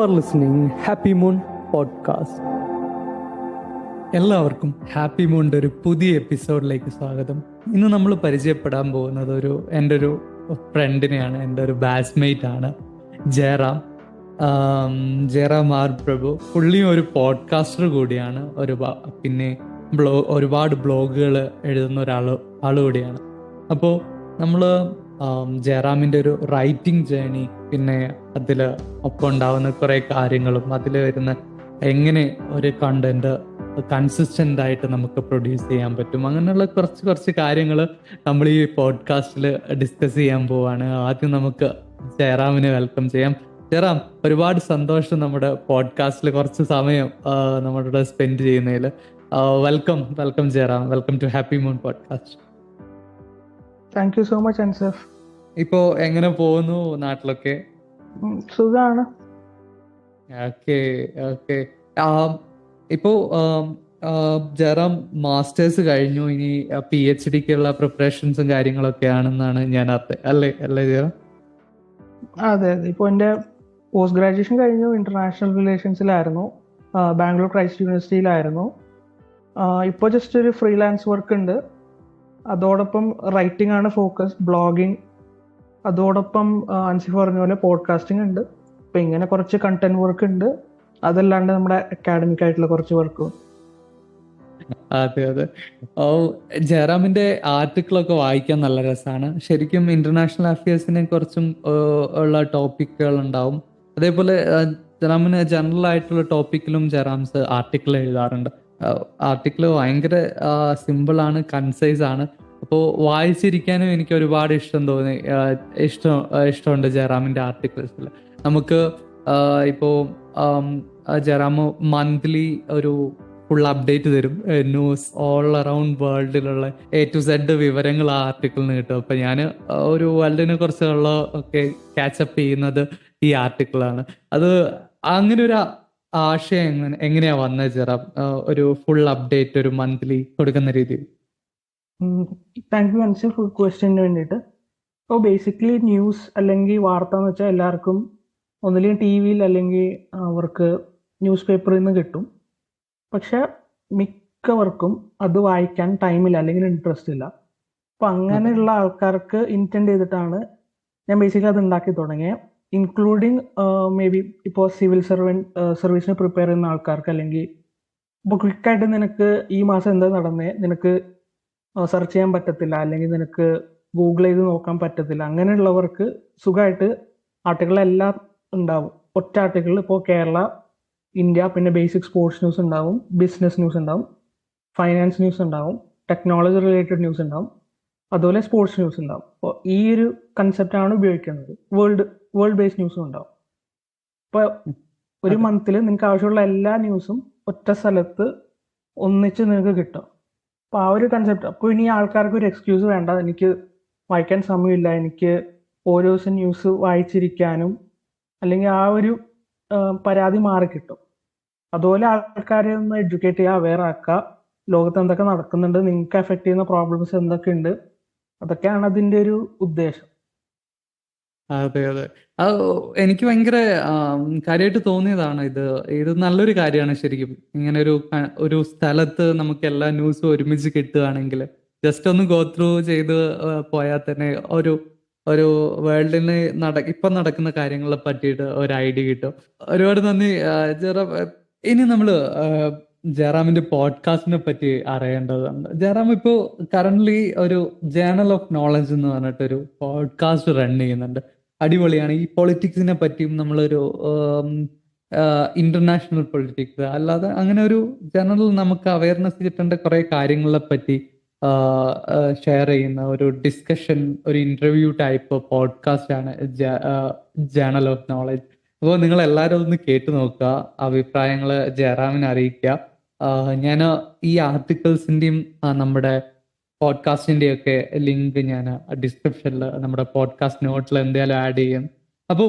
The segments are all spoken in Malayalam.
Are listening happy moon podcast. എല്ലാവർക്കും ഹാപ്പി മൂണിൻ്റെ ഒരു പുതിയ എപ്പിസോഡിലേക്ക് സ്വാഗതം. ഇന്ന് നമ്മൾ പരിചയപ്പെടാൻ പോകുന്നത് എൻ്റെ ഒരു ഫ്രണ്ടിനെയാണ്, എൻ്റെ ഒരു ബാച്ച്മേറ്റ് ആണ്, ജയറാം. ജയറാം ആർ പ്രഭു. പുള്ളിയും ഒരു പോഡ്കാസ്റ്റർ കൂടിയാണ്, പിന്നെ ഒരുപാട് ബ്ലോഗുകൾ എഴുതുന്ന ആൾ കൂടിയാണ്. അപ്പോൾ നമ്മൾ ജയറാമിൻ്റെ ഒരു റൈറ്റിംഗ് ജേണി, പിന്നെ അതിൽ ഒപ്പം ഉണ്ടാവുന്ന കുറേ കാര്യങ്ങളും അതിൽ വരുന്ന എങ്ങനെ ഒരു കണ്ടന്റ് കൺസിസ്റ്റൻ്റ് ആയിട്ട് നമുക്ക് പ്രൊഡ്യൂസ് ചെയ്യാൻ പറ്റും, അങ്ങനെയുള്ള കുറച്ച് കാര്യങ്ങൾ നമ്മൾ ഈ പോഡ്കാസ്റ്റിൽ ഡിസ്കസ് ചെയ്യാൻ പോവാണ്. ആദ്യം നമുക്ക് ജയറാമിനെ വെൽക്കം ചെയ്യാം. ജയറാം, ഒരുപാട് സന്തോഷം നമ്മുടെ പോഡ്കാസ്റ്റിൽ കുറച്ച് സമയം നമ്മളുടെ സ്പെൻഡ് ചെയ്യുന്നതിൽ. Welcome Jayaram, welcome to happy moon podcast. Thank you so much Ansaf. ഇപ്പോ എങ്ങനെ പോകുന്നു നാട്ടിലൊക്കെ? സുഖാണ്. ഓക്കെ. ഇപ്പോ ജയറാം മാസ്റ്റേഴ്സ് കഴിഞ്ഞു, ഇനി PhD-ക്കുള്ള പ്രിപ്പറേഷൻസും കാര്യങ്ങളൊക്കെ ആണെന്നാണ് ഞാൻ അല്ലേ ജയറാം? അതെ. ഇപ്പോൾ എൻ്റെ പോസ്റ്റ് ഗ്രാജുവേഷൻ കഴിഞ്ഞു. ഇന്റർനാഷണൽ റിലേഷൻസിലായിരുന്നു, ബാംഗ്ലൂർ ക്രൈസ്റ്റ് യൂണിവേഴ്സിറ്റിയിലായിരുന്നു. ഇപ്പോൾ ജസ്റ്റ് ഒരു ഫ്രീലാൻസ് വർക്ക് ഉണ്ട്. അതോടൊപ്പം റൈറ്റിംഗ് ആണ് ഫോക്കസ്, ബ്ലോഗിങ്. അതോടൊപ്പം അൻസിഫ് പറഞ്ഞ പോലെ പോഡ്കാസ്റ്റിംഗ് ഉണ്ട്. ഇപ്പം ഇങ്ങനെ കുറച്ച് കണ്ടന്റ് വർക്ക് ഉണ്ട്. അതല്ലാണ്ട് നമ്മുടെ അക്കാഡമിക് ആയിട്ടുള്ള കുറച്ച് വർക്കും. അതെ. ജയറാമിന്റെ ആർട്ടിക്കിളൊക്കെ വായിക്കാൻ നല്ല രസമാണ്. ശരിക്കും ഇന്റർനാഷണൽ അഫയേഴ്സിനെ കുറിച്ചും ഉള്ള ടോപ്പിക്കുകൾ ഉണ്ടാവും. അതേപോലെ ജയറാമിന് ജനറൽ ആയിട്ടുള്ള ടോപ്പിക്കിലും ജയറാംസ് ആർട്ടിക്കിൾ എഴുതാറുണ്ട്. ആർട്ടിക്കിൾ ഭയങ്കര സിമ്പിളാണ്, കൺസൈസ് ആണ്. അപ്പോൾ വായിച്ചിരിക്കാനും എനിക്ക് ഒരുപാട് ഇഷ്ടമുണ്ട് ജയറാമിൻ്റെ ആർട്ടിക്കിൾസിൽ. നമുക്ക് ഇപ്പോൾ ജയറാം മന്ത്ലി ഒരു ഫുൾ അപ്ഡേറ്റ് തരും, ന്യൂസ് ഓൾ അറൗണ്ട് വേൾഡിലുള്ള A to Z വിവരങ്ങൾ ആ ആർട്ടിക്കിളിന് കിട്ടും. അപ്പം ഞാൻ ഒരു വേൾഡിനെ കുറിച്ചുള്ള ഒക്കെ ക്യാച്ചപ്പ് ചെയ്യുന്നത് ഈ ആർട്ടിക്കിളാണ്. അത് അങ്ങനെ ഒരു ആശയം എങ്ങനെയാ വന്നത് ജയറാം, ഒരു ഫുൾ അപ്ഡേറ്റ് ഒരു മന്ത്ലി കൊടുക്കുന്ന രീതിയിൽ? Thank you Ansif full question വേണ്ടിയിട്ട്. ഇപ്പോൾ ബേസിക്കലി ന്യൂസ് അല്ലെങ്കിൽ വാർത്ത എന്ന് വെച്ചാൽ എല്ലാവർക്കും ഒന്നില്ലെങ്കിൽ TV-യിൽ അല്ലെങ്കിൽ അവർക്ക് ന്യൂസ് പേപ്പറിൽ നിന്ന് കിട്ടും. പക്ഷെ മിക്കവർക്കും അത് വായിക്കാൻ ടൈമില്ല അല്ലെങ്കിൽ ഇൻട്രസ്റ്റ് ഇല്ല. അപ്പം അങ്ങനെയുള്ള ആൾക്കാർക്ക് ഇൻറ്റൻഡ് ചെയ്തിട്ടാണ് ഞാൻ ബേസിക്കലി അത് ഉണ്ടാക്കി തുടങ്ങിയത്. ഇൻക്ലൂഡിങ് മേ ബി ഇപ്പോൾ സിവിൽ സർവീസിന് പ്രിപ്പയർ ചെയ്യുന്ന ആൾക്കാർക്ക്, അല്ലെങ്കിൽ ഇപ്പോൾ ക്വിക്കായിട്ട് നിനക്ക് ഈ മാസം എന്താ നടന്നേ നിനക്ക് സെർച്ച് ചെയ്യാൻ പറ്റത്തില്ല, അല്ലെങ്കിൽ നിനക്ക് ഗൂഗിൾ ചെയ്ത് നോക്കാൻ പറ്റത്തില്ല, അങ്ങനെയുള്ളവർക്ക് സുഖമായിട്ട് ആർട്ടിക്കിളെല്ലാം ഉണ്ടാവും ഒറ്റ ആർട്ടിക്കിൾ. ഇപ്പോൾ കേരള, ഇന്ത്യ, പിന്നെ ബേസിക് സ്പോർട്സ് ന്യൂസ് ഉണ്ടാവും, ബിസിനസ് ന്യൂസ് ഉണ്ടാവും, ഫൈനാൻസ് ന്യൂസ് ഉണ്ടാവും, ടെക്നോളജി റിലേറ്റഡ് ന്യൂസ് ഉണ്ടാവും, അതുപോലെ സ്പോർട്സ് ന്യൂസ് ഉണ്ടാവും. അപ്പോൾ ഈ ഒരു കൺസെപ്റ്റാണ് ഉപയോഗിക്കുന്നത്. വേൾഡ് ബേസ്ഡ് ന്യൂസും ഉണ്ടാവും. ഇപ്പോൾ ഒരു മന്തിൽ നിങ്ങൾക്ക് ആവശ്യമുള്ള എല്ലാ ന്യൂസും ഒറ്റ സ്ഥലത്ത് ഒന്നിച്ച് നിങ്ങൾക്ക് കിട്ടും. അപ്പോൾ ആ ഒരു കൺസെപ്റ്റ്. അപ്പോൾ ഇനി ആൾക്കാർക്ക് ഒരു എക്സ്ക്യൂസ് വേണ്ട, എനിക്ക് വായിക്കാൻ സമയമില്ല, എനിക്ക് ഓരോ ദിവസം ന്യൂസ് വായിച്ചിരിക്കാനും, അല്ലെങ്കിൽ ആ ഒരു പരാതി മാറിക്കിട്ടും. അതുപോലെ ആൾക്കാരെ ഒന്ന് എഡ്യൂക്കേറ്റ് ചെയ്യുക, അവെയർ ആക്കുക, ലോകത്ത് എന്തൊക്കെ നടക്കുന്നുണ്ട്, നിങ്ങൾക്ക് എഫക്ട് ചെയ്യുന്ന പ്രോബ്ലംസ് എന്തൊക്കെ ഉണ്ട്, അതൊക്കെയാണ് അതിൻ്റെ ഒരു ഉദ്ദേശം. അതെ. അത് എനിക്ക് ഭയങ്കര കാര്യമായിട്ട് തോന്നിയതാണ്. ഇത് നല്ലൊരു കാര്യമാണ് ശരിക്കും. ഇങ്ങനെ ഒരു സ്ഥലത്ത് നമുക്ക് എല്ലാ ന്യൂസും ഒരുമിച്ച് കിട്ടുകയാണെങ്കിൽ ജസ്റ്റ് ഒന്ന് ഗോ ത്രൂ ചെയ്ത് പോയാൽ തന്നെ ഒരു ഒരു വേൾഡിന് ഇപ്പം നടക്കുന്ന കാര്യങ്ങളെ പറ്റിയിട്ട് ഒരു ഐഡിയ കിട്ടും. ഒരുപാട് നന്ദി ജയറാം. ഇനി നമ്മൾ ജയറാമിന്റെ പോഡ്കാസ്റ്റിനെ പറ്റി അറിയേണ്ടതുണ്ട്. ജയറാം ഇപ്പോൾ കറന്റ്ലി ഒരു ജേണൽ ഓഫ് നോളജ് എന്ന് പറഞ്ഞിട്ടൊരു പോഡ്കാസ്റ്റ് റൺ ചെയ്യുന്നുണ്ട്. അടിപൊളിയാണ്. ഈ പൊളിറ്റിക്സിനെ പറ്റിയും നമ്മളൊരു ഇന്റർനാഷണൽ പൊളിറ്റിക്സ് അല്ലാതെ അങ്ങനെ ഒരു ജനറൽ നമുക്ക് അവയർനെസ് കിട്ടേണ്ട കുറെ കാര്യങ്ങളെ പറ്റി ഷെയർ ചെയ്യുന്ന ഒരു ഡിസ്കഷൻ, ഒരു ഇന്റർവ്യൂ ടൈപ്പ് പോഡ്കാസ്റ്റ് ആണ് ജേണൽ ഓഫ് നോളജ്. അപ്പോൾ നിങ്ങൾ എല്ലാവരും ഒന്ന് കേട്ടു നോക്കുക, അഭിപ്രായങ്ങൾ ജയറാമിനെ അറിയിക്കുക. ഞാൻ ഈ ആർട്ടിക്കിൾസിൻ്റെയും നമ്മുടെ പോഡ്കാസ്റ്റിൻ്റെ ഒക്കെ ലിങ്ക് ഞാൻ ഡിസ്ക്രിപ്ഷനിൽ നമ്മുടെ പോഡ്കാസ്റ്റ് നോട്ടിൽ എന്തായാലും ആഡ് ചെയ്യും. അപ്പോൾ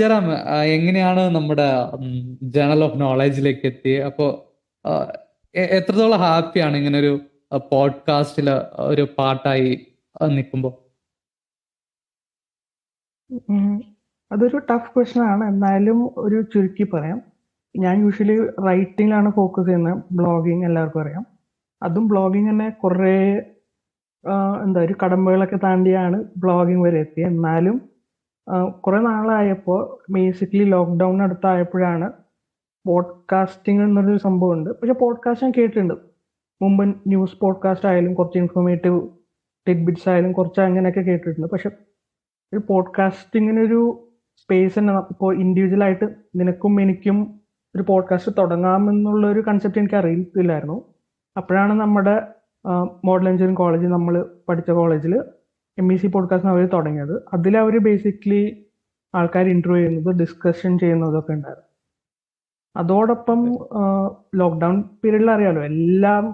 ജയറാം, എങ്ങനെയാണ് നമ്മുടെ ജേണൽ ഓഫ് നോളജിലേക്ക് എത്തിയത്? അപ്പോൾ എത്രത്തോളം ഹാപ്പിയാണ് ഇങ്ങനെ ഒരു പോഡ്കാസ്റ്റിൽ ഒരു പാർട്ടായി നിൽക്കുമ്പോൾ? അതൊരു ടഫ് ക്വസ്റ്റൻ ആണ്. എന്നാലും ഒരു ചുരുക്കി പറയാം. ഞാൻ യൂഷ്വലി റൈറ്റിംഗിലാണ് ഫോക്കസ് ചെയ്യുന്നത്. ബ്ലോഗിങ് എല്ലാവർക്കും അറിയാം. അതും ബ്ലോഗിങ് തന്നെ കുറേ എന്താ ഒരു കടമ്പകളൊക്കെ താണ്ടിയാണ് ബ്ലോഗിങ് വരെ എത്തിയത്. എന്നാലും കുറെ നാളായപ്പോൾ ബേസിക്കലി ലോക്ക്ഡൗൺ അടുത്തായപ്പോഴാണ് പോഡ്കാസ്റ്റിംഗ് എന്നൊരു സംഭവമുണ്ട്. പക്ഷെ പോഡ്കാസ്റ്റ് ഞാൻ കേട്ടിട്ടുണ്ട് മുമ്പ്. ന്യൂസ് പോഡ്കാസ്റ്റ് ആയാലും കുറച്ച് ഇൻഫോർമേറ്റീവ് ടിഡ്ബിറ്റ്സ് ആയാലും കുറച്ച് അങ്ങനെയൊക്കെ കേട്ടിട്ടുണ്ട്. പക്ഷെ ഒരു പോഡ്കാസ്റ്റിങ്ങിനൊരു സ്പേസ് തന്നെ ഇപ്പോൾ ഇൻഡിവിജ്വലായിട്ട് നിനക്കും എനിക്കും ഒരു പോഡ്കാസ്റ്റ് തുടങ്ങാമെന്നുള്ള ഒരു കൺസെപ്റ്റ് എനിക്ക് അറിയില്ലായിരുന്നു. അപ്പോഴാണ് നമ്മുടെ മോഡൽ എഞ്ചിനീയറിംഗ് കോളേജ്, നമ്മൾ പഠിച്ച കോളേജിൽ MEC പോഡ്കാസ്റ്റ് അവർ തുടങ്ങിയത്. അതിൽ അവർ ബേസിക്കലി ആൾക്കാർ ഇന്റർവ്യൂ ചെയ്യുന്നത്, ഡിസ്കഷൻ ചെയ്യുന്നതൊക്കെ ഉണ്ടായിരുന്നു. അതോടൊപ്പം ലോക്ക്ഡൗൺ പീരീഡിൽ അറിയാലോ എല്ലാം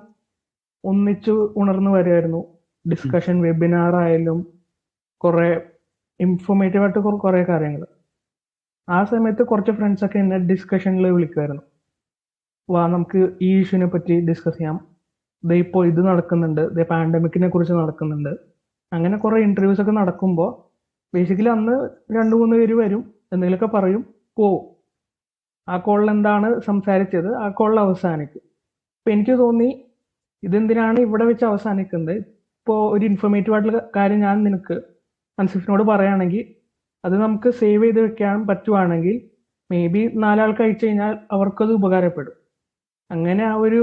ഒന്നിച്ചു ഉണർന്നു വരുമായിരുന്നു. ഡിസ്കഷൻ വെബിനാർ ആയാലും കുറെ ഇൻഫോർമേറ്റീവ് ആയിട്ട് കുറെ കാര്യങ്ങൾ. ആ സമയത്ത് കുറച്ച് ഫ്രണ്ട്സ് ഒക്കെ എന്നെ ഡിസ്കഷനിൽ വിളിക്കുമായിരുന്നു. വാ നമുക്ക് ഈ ഇഷ്യൂവിനെ പറ്റി ഡിസ്കസ് ചെയ്യാം, ദേ ഇപ്പോൾ ഇത് നടക്കുന്നുണ്ട്, ദേ പാൻഡമിക്കിനെ കുറിച്ച് നടക്കുന്നുണ്ട്. അങ്ങനെ കുറെ ഇന്റർവ്യൂസ് ഒക്കെ നടക്കുമ്പോൾ ബേസിക്കലി അന്ന് 2-3 പേര് വരും, എന്തെങ്കിലുമൊക്കെ പറയും, പോവും. ആ കോളിൽ എന്താണ് സംസാരിച്ചത് ആ കോളിൽ അവസാനിക്കും. അപ്പൊ എനിക്ക് തോന്നി ഇതെന്തിനാണ് ഇവിടെ വെച്ച് അവസാനിക്കുന്നത്. ഇപ്പോൾ ഒരു ഇൻഫോർമേറ്റീവ് ആയിട്ടുള്ള കാര്യം ഞാൻ നിനക്ക് അൻസിഫിനോട് പറയുകയാണെങ്കിൽ അത് നമുക്ക് സേവ് ചെയ്ത് വെക്കാൻ പറ്റുവാണെങ്കിൽ മേ ബി 4 ആൾക്ക് അയച്ചു കഴിഞ്ഞാൽ അവർക്കത് ഉപകാരപ്പെടും. അങ്ങനെ ആ ഒരു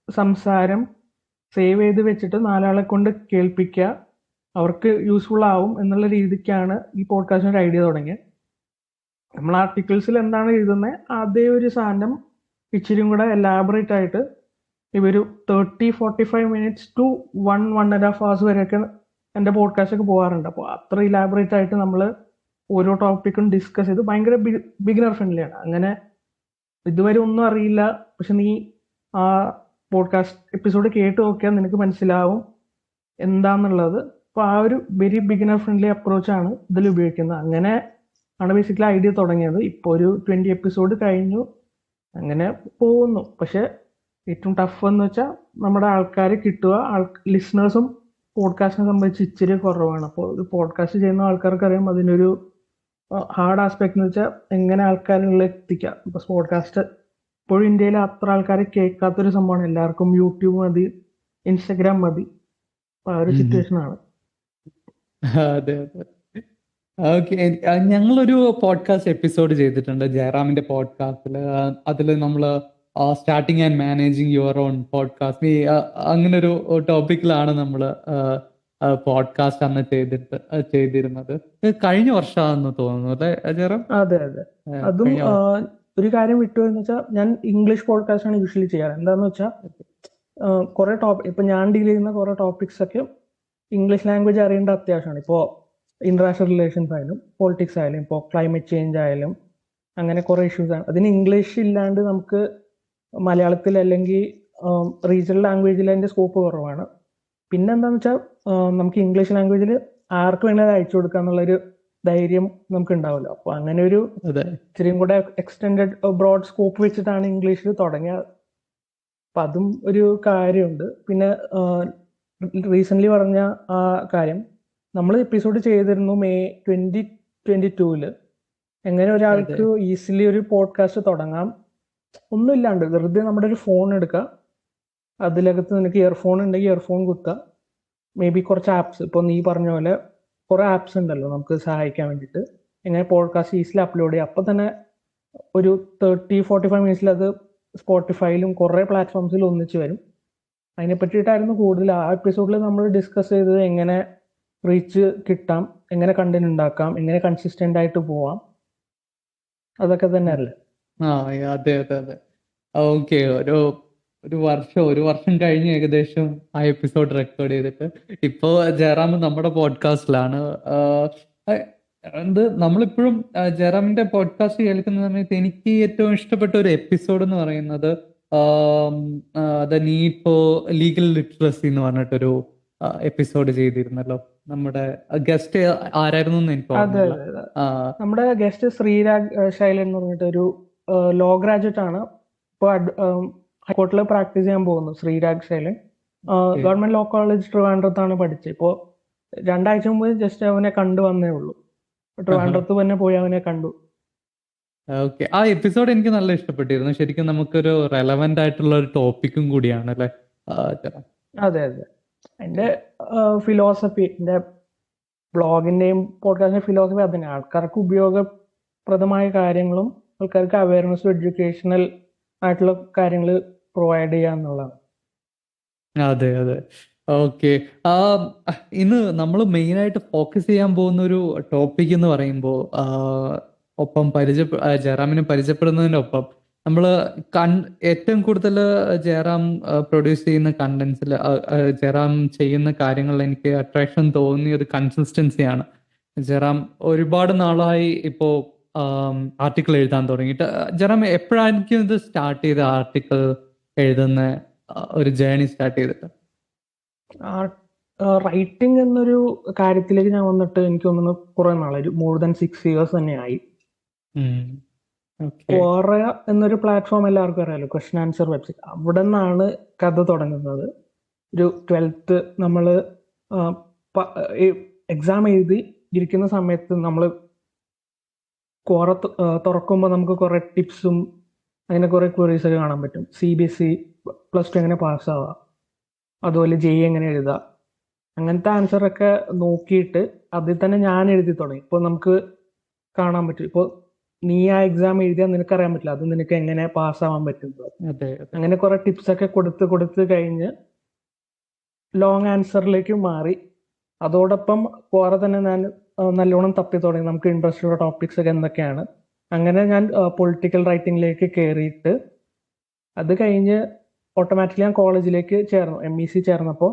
സംസാരം സേവ് ചെയ്ത് വെച്ചിട്ട് 4 ആളെ കൊണ്ട് കേൾപ്പിക്കുക, അവർക്ക് യൂസ്ഫുൾ ആവും എന്നുള്ള രീതിക്കാണ് ഈ പോഡ്കാസ്റ്റിന്റെ ഐഡിയ തുടങ്ങിയത്. നമ്മൾ ആർട്ടിക്കിൾസിൽ എന്താണ് എഴുതുന്നത് അതേ ഒരു സാധനം ഇച്ചിരിയും കൂടെ എലാബറേറ്റ് ആയിട്ട് ഇവര് 30-45 മിനിറ്റ്സ് ടു 1-1.5 hours വരെയൊക്കെ എൻ്റെ പോഡ്കാസ്റ്റ് ഒക്കെ പോകാറുണ്ട്. അപ്പോൾ അത്ര ഇലാബറേറ്റ് ആയിട്ട് നമ്മൾ ഓരോ ടോപ്പിക്കും ഡിസ്കസ് ചെയ്ത് ഭയങ്കര ബിഗിനർ ഫ്രണ്ട്ലി ആണ്. അങ്ങനെ ഇതുവരെ ഒന്നും അറിയില്ല, പക്ഷെ നീ ആ പോഡ്കാസ്റ്റ് എപ്പിസോഡ് കേട്ട് നോക്കിയാൽ നിനക്ക് മനസ്സിലാവും എന്താന്നുള്ളത്. അപ്പോൾ ആ ഒരു വെരി ബിഗിനർ ഫ്രണ്ട്ലി അപ്രോച്ചാണ് ഇതിൽ ഉപയോഗിക്കുന്നത്. അങ്ങനെ ആണ് ബേസിക്കലി ഐഡിയ തുടങ്ങിയത്. ഇപ്പോൾ ഒരു 20 എപ്പിസോഡ് കഴിഞ്ഞു, അങ്ങനെ പോകുന്നു. പക്ഷെ ഏറ്റവും ടഫ് എന്ന് വെച്ചാൽ നമ്മുടെ ആൾക്കാരെ കിട്ടുക. ലിസണേഴ്സും പോഡ്കാസ്റ്റിനെ സംബന്ധിച്ച് ഇച്ചിരി കുറവാണ്. അപ്പോൾ ഒരു പോഡ്കാസ്റ്റ് ചെയ്യുന്ന ആൾക്കാർക്ക് അറിയാം അതിനൊരു ഹാർഡ് ആസ്പെക്ട് എന്ന് വെച്ചാൽ എങ്ങനെ ആൾക്കാരിൽ എത്തിക്കാം. ഇപ്പൊ പോഡ്കാസ്റ്റ് ഇപ്പോഴും ഇന്ത്യയിൽ അത്ര ആൾക്കാരെ കേൾക്കാത്തൊരു സംഭവമാണ്. എല്ലാവർക്കും യൂട്യൂബ് മതി, ഇൻസ്റ്റഗ്രാം മതി. അപ്പൊ ആ ഒരു സിറ്റുവേഷൻ ആണ്. അതെ അതെ. ഓക്കെ, ഞങ്ങളൊരു പോഡ്കാസ്റ്റ് എപ്പിസോഡ് ചെയ്തിട്ടുണ്ട് ജയറാമിന്റെ പോഡ്കാസ്റ്റിൽ. അതിൽ നമ്മൾ starting and managing your own podcast, അങ്ങനെ ഒരു ടോപ്പിക്കിലാണ് നമ്മൾ പോഡ്കാസ്റ്റ് അന്ന് ചെയ്തിരുന്നത്. കഴിഞ്ഞ വർഷമാണെന്ന് തോന്നുന്നു അല്ലെ ജയറാം? അതെ അതെ. അതും ഒരു കാര്യം വിട്ടുവെന്ന് വെച്ചാൽ ഞാൻ ഇംഗ്ലീഷ് പോഡ്കാസ്റ്റ് ആണ് യൂഷ്വലി ചെയ്യാറ്. എന്താന്ന് വെച്ചാൽ കുറെ ടോപ്പിക് ഇപ്പൊ ഞാൻ ഡീൽ ചെയ്യുന്ന കുറെ ടോപ്പിക്സ് ഒക്കെ ഇംഗ്ലീഷ് ലാംഗ്വേജ് അറിയേണ്ട അത്യാവശ്യമാണ്. ഇപ്പോൾ ഇന്റർനാഷണൽ റിലേഷൻസ് ആയാലും പൊളിറ്റിക്സ് ആയാലും ഇപ്പോൾ ക്ലൈമറ്റ് ചേഞ്ച് ആയാലും അങ്ങനെ കുറെ ഇഷ്യൂസ് ആണ്. അതിന് ഇംഗ്ലീഷ് ഇല്ലാണ്ട് നമുക്ക് മലയാളത്തിൽ അല്ലെങ്കിൽ റീജിയണൽ ലാംഗ്വേജിൽ അതിന്റെ സ്കോപ്പ് കുറവാണ്. പിന്നെ എന്താന്ന് വെച്ചാൽ നമുക്ക് ഇംഗ്ലീഷ് ലാംഗ്വേജിൽ ആർക്ക് വേണമെങ്കിലും അയച്ചു കൊടുക്കുക എന്നുള്ളൊരു ധൈര്യം നമുക്ക് ഉണ്ടാവില്ല. അപ്പൊ അങ്ങനെ ഒരു ഇച്ചിരിയും കൂടെ എക്സ്റ്റെൻഡഡ് ബ്രോഡ് സ്കോപ്പ് വെച്ചിട്ടാണ് ഇംഗ്ലീഷിൽ തുടങ്ങിയത്. അപ്പൊ അതും ഒരു കാര്യമുണ്ട്. പിന്നെ റീസെന്റ് പറഞ്ഞ ആ കാര്യം നമ്മൾ എപ്പിസോഡ് ചെയ്തിരുന്നു May 2022 എങ്ങനെ ഒരാൾക്ക് ഈസിലി ഒരു പോഡ്കാസ്റ്റ് തുടങ്ങാം ഒന്നുമില്ലാണ്ട്. വെറുതെ നമ്മുടെ ഒരു ഫോൺ എടുക്കുക, അതിലകത്ത് നിനക്ക് ഇയർഫോൺ ഉണ്ടെങ്കിൽ ഇയർഫോൺ കുത്തുക, മേ ബി കുറച്ച് ആപ്സ്, ഇപ്പോൾ നീ പറഞ്ഞ പോലെ കുറെ ആപ്സ് ഉണ്ടല്ലോ നമുക്ക് സഹായിക്കാൻ വേണ്ടിയിട്ട് എങ്ങനെ പോഡ്കാസ്റ്റ് ഈസിലി അപ്ലോഡ് ചെയ്യുക. അപ്പം തന്നെ ഒരു 30-45 മിനിറ്റ്സിൽ അത് സ്പോട്ടിഫൈയിലും കുറെ പ്ലാറ്റ്ഫോംസിലും ഒന്നിച്ച് വരും. അതിനെ പറ്റിയിട്ടായിരുന്നു കൂടുതൽ ആ എപ്പിസോഡിൽ നമ്മൾ ഡിസ്കസ് ചെയ്തത്. എങ്ങനെ റീച്ച് കിട്ടാം, എങ്ങനെ കണ്ടന്റ് ഉണ്ടാക്കാം, എങ്ങനെ കൺസിസ്റ്റന്റ് ആയിട്ട് പോവാം, അതൊക്കെ തന്നെ അല്ലേ. അതെ അതെ അതെ. ഓക്കെ, ഒരു വർഷം കഴിഞ്ഞ് ഏകദേശം ആ എപ്പിസോഡ് റെക്കോർഡ് ചെയ്തിട്ട് ഇപ്പോ ജയറാം നമ്മുടെ പോഡ്കാസ്റ്റിലാണ്. നമ്മളിപ്പോഴും ജയറാമിന്റെ പോഡ്കാസ്റ്റ് കേൾക്കുന്ന സമയത്ത് എനിക്ക് ഏറ്റവും ഇഷ്ടപ്പെട്ട ഒരു എപ്പിസോഡ് എന്ന് പറയുന്നത് the need for legal literacy എന്ന് പറഞ്ഞിട്ടൊരു എപ്പിസോഡ് ചെയ്തിരുന്നല്ലോ. നമ്മുടെ ഗസ്റ്റ് ആരായിരുന്നു എന്ന് എനിക്ക് ഓർമ്മയില്ല. നമ്മുടെ ഗസ്റ്റ് ശ്രീരാഗ് ശൈലൻ എന്ന് പറഞ്ഞിട്ട് ഒരു ലോ ഗ്രാജുവേറ്റ് ആണ്. ഇപ്പോൾ ഹൈക്കോർട്ടിൽ പ്രാക്ടീസ് ചെയ്യാൻ പോകുന്നു Sreerag Shailan. Government law college ട്രിവാൻഡ്രത്താണ് പഠിച്ചത്. ഇപ്പോൾ 2 ആഴ്ച മുമ്പ് ജസ്റ്റ് അവനെ കണ്ടു വന്നേ ഉള്ളൂ. ട്രിവാൻഡ്രത്ത് തന്നെ പോയി അവനെ കണ്ടു. ഓക്കെ, ആ എപ്പിസോഡ് എനിക്ക് നല്ല ഇഷ്ടപ്പെട്ടിരുന്നു. ശരിക്കും നമുക്കൊരു റെലവെന്റ് ആയിട്ടുള്ള ഒരു ടോപ്പിക്കും കൂടിയാണ് അല്ലേ ജെറാം? അതെ അതെ, എൻ്റെ ഫിലോസഫി, എൻ്റെ ബ്ലോഗിന്റെയും പോഡ്കാസ്റ്റിന്റെ ഫിലോസഫി അതന്നെ, ആൾക്കാർക്ക് ഉപയോഗപ്രദമായ കാര്യങ്ങളും ആൾക്കാർക്ക് അവയർനെസ്സും എഡ്യൂക്കേഷണൽ ആയിട്ടുള്ള കാര്യങ്ങൾ പ്രൊവൈഡ് ചെയ്യുക എന്നുള്ളതാണ്. അതെ അതെ, ഓക്കെ. ആ ഇന്ന് നമ്മൾ മെയിനായിട്ട് ഫോക്കസ് ചെയ്യാൻ പോകുന്ന ഒരു ടോപ്പിക് എന്ന് പറയുമ്പോൾ ഒപ്പം ജയറാമിനെ പരിചയപ്പെടുന്നതിനൊപ്പം നമ്മൾ ഏറ്റവും കൂടുതൽ ജയറാം പ്രൊഡ്യൂസ് ചെയ്യുന്ന കണ്ടന്റ്സിൽ ജയറാം ചെയ്യുന്ന കാര്യങ്ങളിൽ എനിക്ക് അട്രാക്ഷൻ തോന്നിയ ഒരു കൺസിസ്റ്റൻസിയാണ്. ജയറാം ഒരുപാട് നാളായി ഇപ്പോൾ ആർട്ടിക്കിൾ എഴുതാൻ തുടങ്ങിയിട്ട്. ജയറാം എപ്പോഴായിരിക്കും ഇത് സ്റ്റാർട്ട് ചെയ്ത ആർട്ടിക്കിൾ എഴുതുന്ന ഒരു ജേണി സ്റ്റാർട്ട് ചെയ്തിട്ട്? റൈറ്റിംഗ് എന്നൊരു കാര്യത്തിലേക്ക് ഞാൻ വന്നിട്ട് എനിക്ക് തോന്നുന്നു കുറെ നാളായി, ഒരു മോർ ദാൻ 6 years തന്നെയായി. ക്വോറ എന്നൊരു പ്ലാറ്റ്ഫോം എല്ലാവർക്കും അറിയാലോ, ക്വസ്റ്റ്യൻ ആൻസർ വെബ്സൈറ്റ്. അവിടെ നിന്നാണ് കഥ തുടങ്ങുന്നത്. ഒരു 12th നമ്മൾ എക്സാം എഴുതി ഇരിക്കുന്ന സമയത്ത് നമ്മൾ ക്വോറ തുറക്കുമ്പോൾ നമുക്ക് കുറെ ടിപ്സും അങ്ങനെ കുറെ ക്വറീസ് ഒക്കെ കാണാൻ പറ്റും. CBSE +2 എങ്ങനെ പാസ്സാവുക, അതുപോലെ JEE എങ്ങനെ എഴുതുക, അങ്ങനത്തെ ആൻസറൊക്കെ നോക്കിയിട്ട് അതിൽ തന്നെ ഞാൻ എഴുതി തുടങ്ങി. ഇപ്പോൾ നമുക്ക് കാണാൻ പറ്റും, ഇപ്പോൾ നീ ആ എക്സാം എഴുതിയാൽ നിനക്കറിയാൻ പറ്റില്ല അത് നിനക്ക് എങ്ങനെ പാസ്സാവാൻ പറ്റുന്നത്. അങ്ങനെ കുറെ ടിപ്സ് ഒക്കെ കൊടുത്ത് കഴിഞ്ഞ് ലോങ് ആൻസറിലേക്ക് മാറി. അതോടൊപ്പം കുറെ തന്നെ ഞാൻ നല്ലോണം തപ്പി തുടങ്ങി നമുക്ക് ഇൻട്രസ്റ്റ് ഉള്ള ടോപ്പിക്സ് ഒക്കെ എന്തൊക്കെയാണ്. അങ്ങനെ ഞാൻ പൊളിറ്റിക്കൽ റൈറ്റിംഗിലേക്ക് കയറിയിട്ട് അത് കഴിഞ്ഞ് ഓട്ടോമാറ്റിക്കലി ഞാൻ കോളേജിലേക്ക് ചേർന്നു. MEC ചേർന്നപ്പോൾ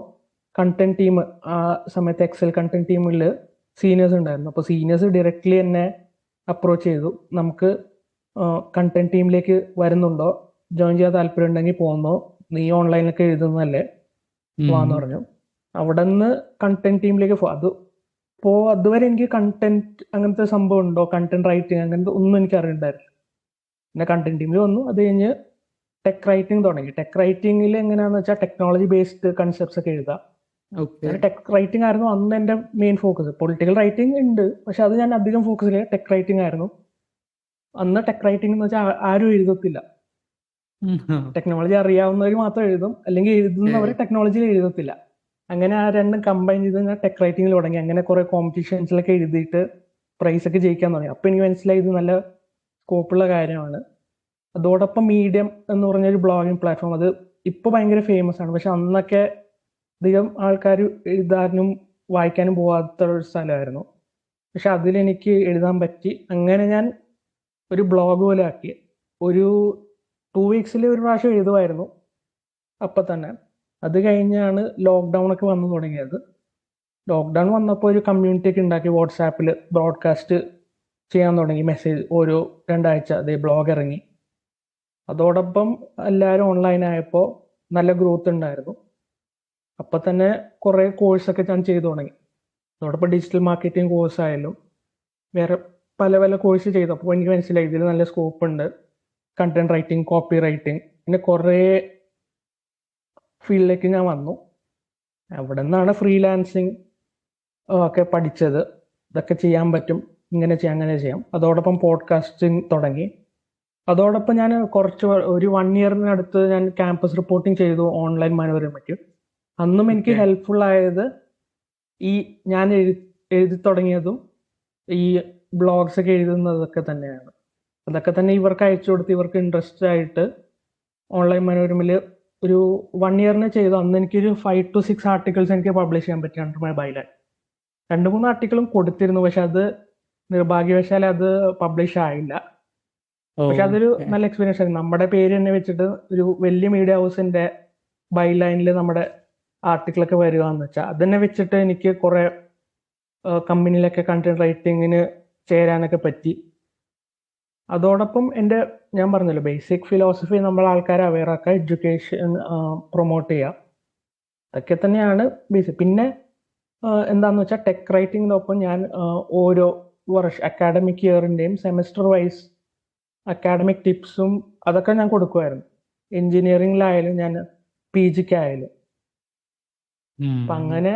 കണ്ടന്റ് ടീം, ആ സമയത്ത് എക്സൽ കണ്ടന്റ് ടീമിൽ സീനിയേഴ്സ് ഉണ്ടായിരുന്നു. അപ്പോൾ സീനിയേഴ്സ് ഡയറക്റ്റ്ലി എന്നെ അപ്രോച്ച് ചെയ്തു, നമുക്ക് കണ്ടന്റ് ടീമിലേക്ക് വരുന്നുണ്ടോ, ജോയിൻ ചെയ്യാൻ താല്പര്യം ഉണ്ടെങ്കിൽ പോകുന്നോ, നീ ഓൺലൈനിലൊക്കെ എഴുതുന്നതല്ലേ, പോവാന്ന് പറഞ്ഞു. അവിടെ നിന്ന് കണ്ടന്റ് ടീമിലേക്ക് അതുവരെ എനിക്ക് കണ്ടന്റ് അങ്ങനത്തെ സംഭവം ഉണ്ടോ, കണ്ടന്റ് റൈറ്റിംഗ് അങ്ങനത്തെ ഒന്നും എനിക്ക് അറിയണ്ടായിരുന്നു. പിന്നെ കണ്ടന്റ് ടീമിൽ വന്നു. അത് കഴിഞ്ഞ് ടെക് റൈറ്റിംഗ് തുടങ്ങി. ടെക് റൈറ്റിംഗിൽ എങ്ങനെയാണെന്ന് വെച്ചാൽ ടെക്നോളജി ബേസ്ഡ് കൺസെപ്റ്റ്സ് ഒക്കെ എഴുതാം. ടെക് റൈറ്റിംഗ് ആയിരുന്നു അന്ന് എൻ്റെ മെയിൻ ഫോക്കസ്. പൊളിറ്റിക്കൽ റൈറ്റിംഗ് ഉണ്ട്, പക്ഷെ അത് ഞാൻ അധികം ഫോക്കസ് ചെയ്യുക ടെക് റൈറ്റിംഗ് ആയിരുന്നു. അന്ന് ടെക് റൈറ്റിംഗ് എന്ന് വെച്ചാൽ ആരും എഴുതത്തില്ല, ടെക്നോളജി അറിയാവുന്നവർ മാത്രം എഴുതും, അല്ലെങ്കിൽ എഴുതുന്നവർ ടെക്നോളജിയിൽ എഴുതത്തില്ല. അങ്ങനെ ആ രണ്ടും കമ്പൈൻ ചെയ്ത് ഞാൻ ടെക് റൈറ്റിംഗിൽ തുടങ്ങി. അങ്ങനെ കുറെ കോമ്പറ്റീഷൻസിലൊക്കെ എഴുതിയിട്ട് പ്രൈസ് ഒക്കെ ജയിക്കാൻ തുടങ്ങി. അപ്പൊ എനിക്ക് മനസ്സിലായി ഇത് നല്ല സ്കോപ്പുള്ള കാര്യമാണ്. അതോടൊപ്പം മീഡിയം എന്ന് പറഞ്ഞൊരു ബ്ലോഗിംഗ് പ്ലാറ്റ്ഫോം, അത് ഇപ്പൊ ഭയങ്കര ഫേമസ് ആണ്. പക്ഷെ അന്നൊക്കെ അധികം ആൾക്കാർ എഴുതാനും വായിക്കാനും പോകാത്ത ഒരു സ്ഥലമായിരുന്നു. പക്ഷെ അതിലെനിക്ക് എഴുതാൻ പറ്റി. അങ്ങനെ ഞാൻ ഒരു ബ്ലോഗ് പോലെ ആക്കി. ഒരു 2 weeks ഒരു പ്രാവശ്യം എഴുതുമായിരുന്നു അപ്പൊ തന്നെ. അത് കഴിഞ്ഞാണ് ലോക്ക്ഡൗൺ ഒക്കെ വന്നു തുടങ്ങിയത്. ലോക്ക്ഡൗൺ വന്നപ്പോൾ ഒരു കമ്മ്യൂണിറ്റി ഒക്കെ ഉണ്ടാക്കി, വാട്സാപ്പിൽ ബ്രോഡ്കാസ്റ്റ് ചെയ്യാൻ തുടങ്ങി, മെസ്സേജ് ഓരോ 2 ആഴ്ച അതേ ബ്ലോഗ് ഇറങ്ങി. അതോടൊപ്പം എല്ലാവരും ഓൺലൈൻ ആയപ്പോൾ നല്ല ഗ്രോത്ത് ഉണ്ടായിരുന്നു. അപ്പൊ തന്നെ കുറെ കോഴ്സൊക്കെ ഞാൻ ചെയ്തു തുടങ്ങി. അതോടൊപ്പം ഡിജിറ്റൽ മാർക്കറ്റിംഗ് കോഴ്സ് ആയാലും വേറെ പല പല കോഴ്സ് ചെയ്തപ്പോൾ എനിക്ക് മനസ്സിലായി ഇതിൽ നല്ല സ്കോപ്പ് ഉണ്ട്. കണ്ടന്റ് റൈറ്റിംഗ്, കോപ്പി റൈറ്റിംഗ്, പിന്നെ കുറേ ഫീൽഡിലേക്ക് ഞാൻ വന്നു. അവിടെ നിന്നാണ് ഫ്രീലാൻസിങ് ഒക്കെ പഠിച്ചത്. ഇതൊക്കെ ചെയ്യാൻ പറ്റും, ഇങ്ങനെ ചെയ്യാം അങ്ങനെ ചെയ്യാം. അതോടൊപ്പം പോഡ്കാസ്റ്റിംഗ് തുടങ്ങി. അതോടൊപ്പം ഞാൻ ഒരു 1 yearനടുത്ത് ഞാൻ ക്യാമ്പസ് റിപ്പോർട്ടിംഗ് ചെയ്തു ഓൺലൈൻ മനോരമയ്ക്ക്. അന്നും എനിക്ക് ഹെൽപ്ഫുൾ ആയത് ഈ ഞാൻ എഴുതി തുടങ്ങിയതും ഈ ബ്ലോഗ്സ് ഒക്കെ എഴുതുന്നതൊക്കെ തന്നെയാണ്. അതൊക്കെ തന്നെ ഇവർക്ക് അയച്ചു കൊടുത്ത് ഇവർക്ക് ഇൻട്രസ്റ്റ് ആയിട്ട് ഓൺലൈൻ മനോരമയില് ഒരു 1 yearന് ചെയ്തു. അന്ന് എനിക്കൊരു 5 to 6 ആർട്ടിക്കിൾസ് എനിക്ക് പബ്ലിഷ് ചെയ്യാൻ പറ്റി അണ്ടർ മൈ ബൈലൈൻ. 2-3 ആർട്ടിക്കിളും കൊടുത്തിരുന്നു, പക്ഷെ അത് നിർഭാഗ്യവശാൽ അത് പബ്ലിഷ് ആയില്ല. പക്ഷെ അതൊരു നല്ല എക്സ്പീരിയൻസ് ആയിരുന്നു. നമ്മുടെ പേര് തന്നെ വെച്ചിട്ട് ഒരു വലിയ മീഡിയ ഹൗസിന്റെ ബൈലൈനിൽ നമ്മുടെ ആർട്ടിക്കിളൊക്കെ വരിക എന്ന് വെച്ചാൽ അതിനെ വെച്ചിട്ട് എനിക്ക് കുറെ കമ്പനിയിലൊക്കെ കണ്ടന്റ് റൈറ്റിങ്ങിന് ചേരാനൊക്കെ പറ്റി. അതോടൊപ്പം ഞാൻ പറഞ്ഞല്ലോ ബേസിക് ഫിലോസഫി നമ്മൾ ആൾക്കാരെ അവെയർ ആക്കുക, എഡ്യൂക്കേഷൻ പ്രൊമോട്ട് ചെയ്യുക, അതൊക്കെ തന്നെയാണ് ബേസിക്. പിന്നെ എന്താന്ന് വെച്ചാൽ ടെക് റൈറ്റിങ്ങിനൊപ്പം ഞാൻ ഓരോ വർഷം അക്കാഡമിക് ഇയറിന്റെയും സെമസ്റ്റർ വൈസ് അക്കാഡമിക് ടിപ്സും അതൊക്കെ ഞാൻ കൊടുക്കുമായിരുന്നു. എഞ്ചിനീയറിംഗിലായാലും ഞാൻ PGക്കായാലും. അപ്പൊ അങ്ങനെ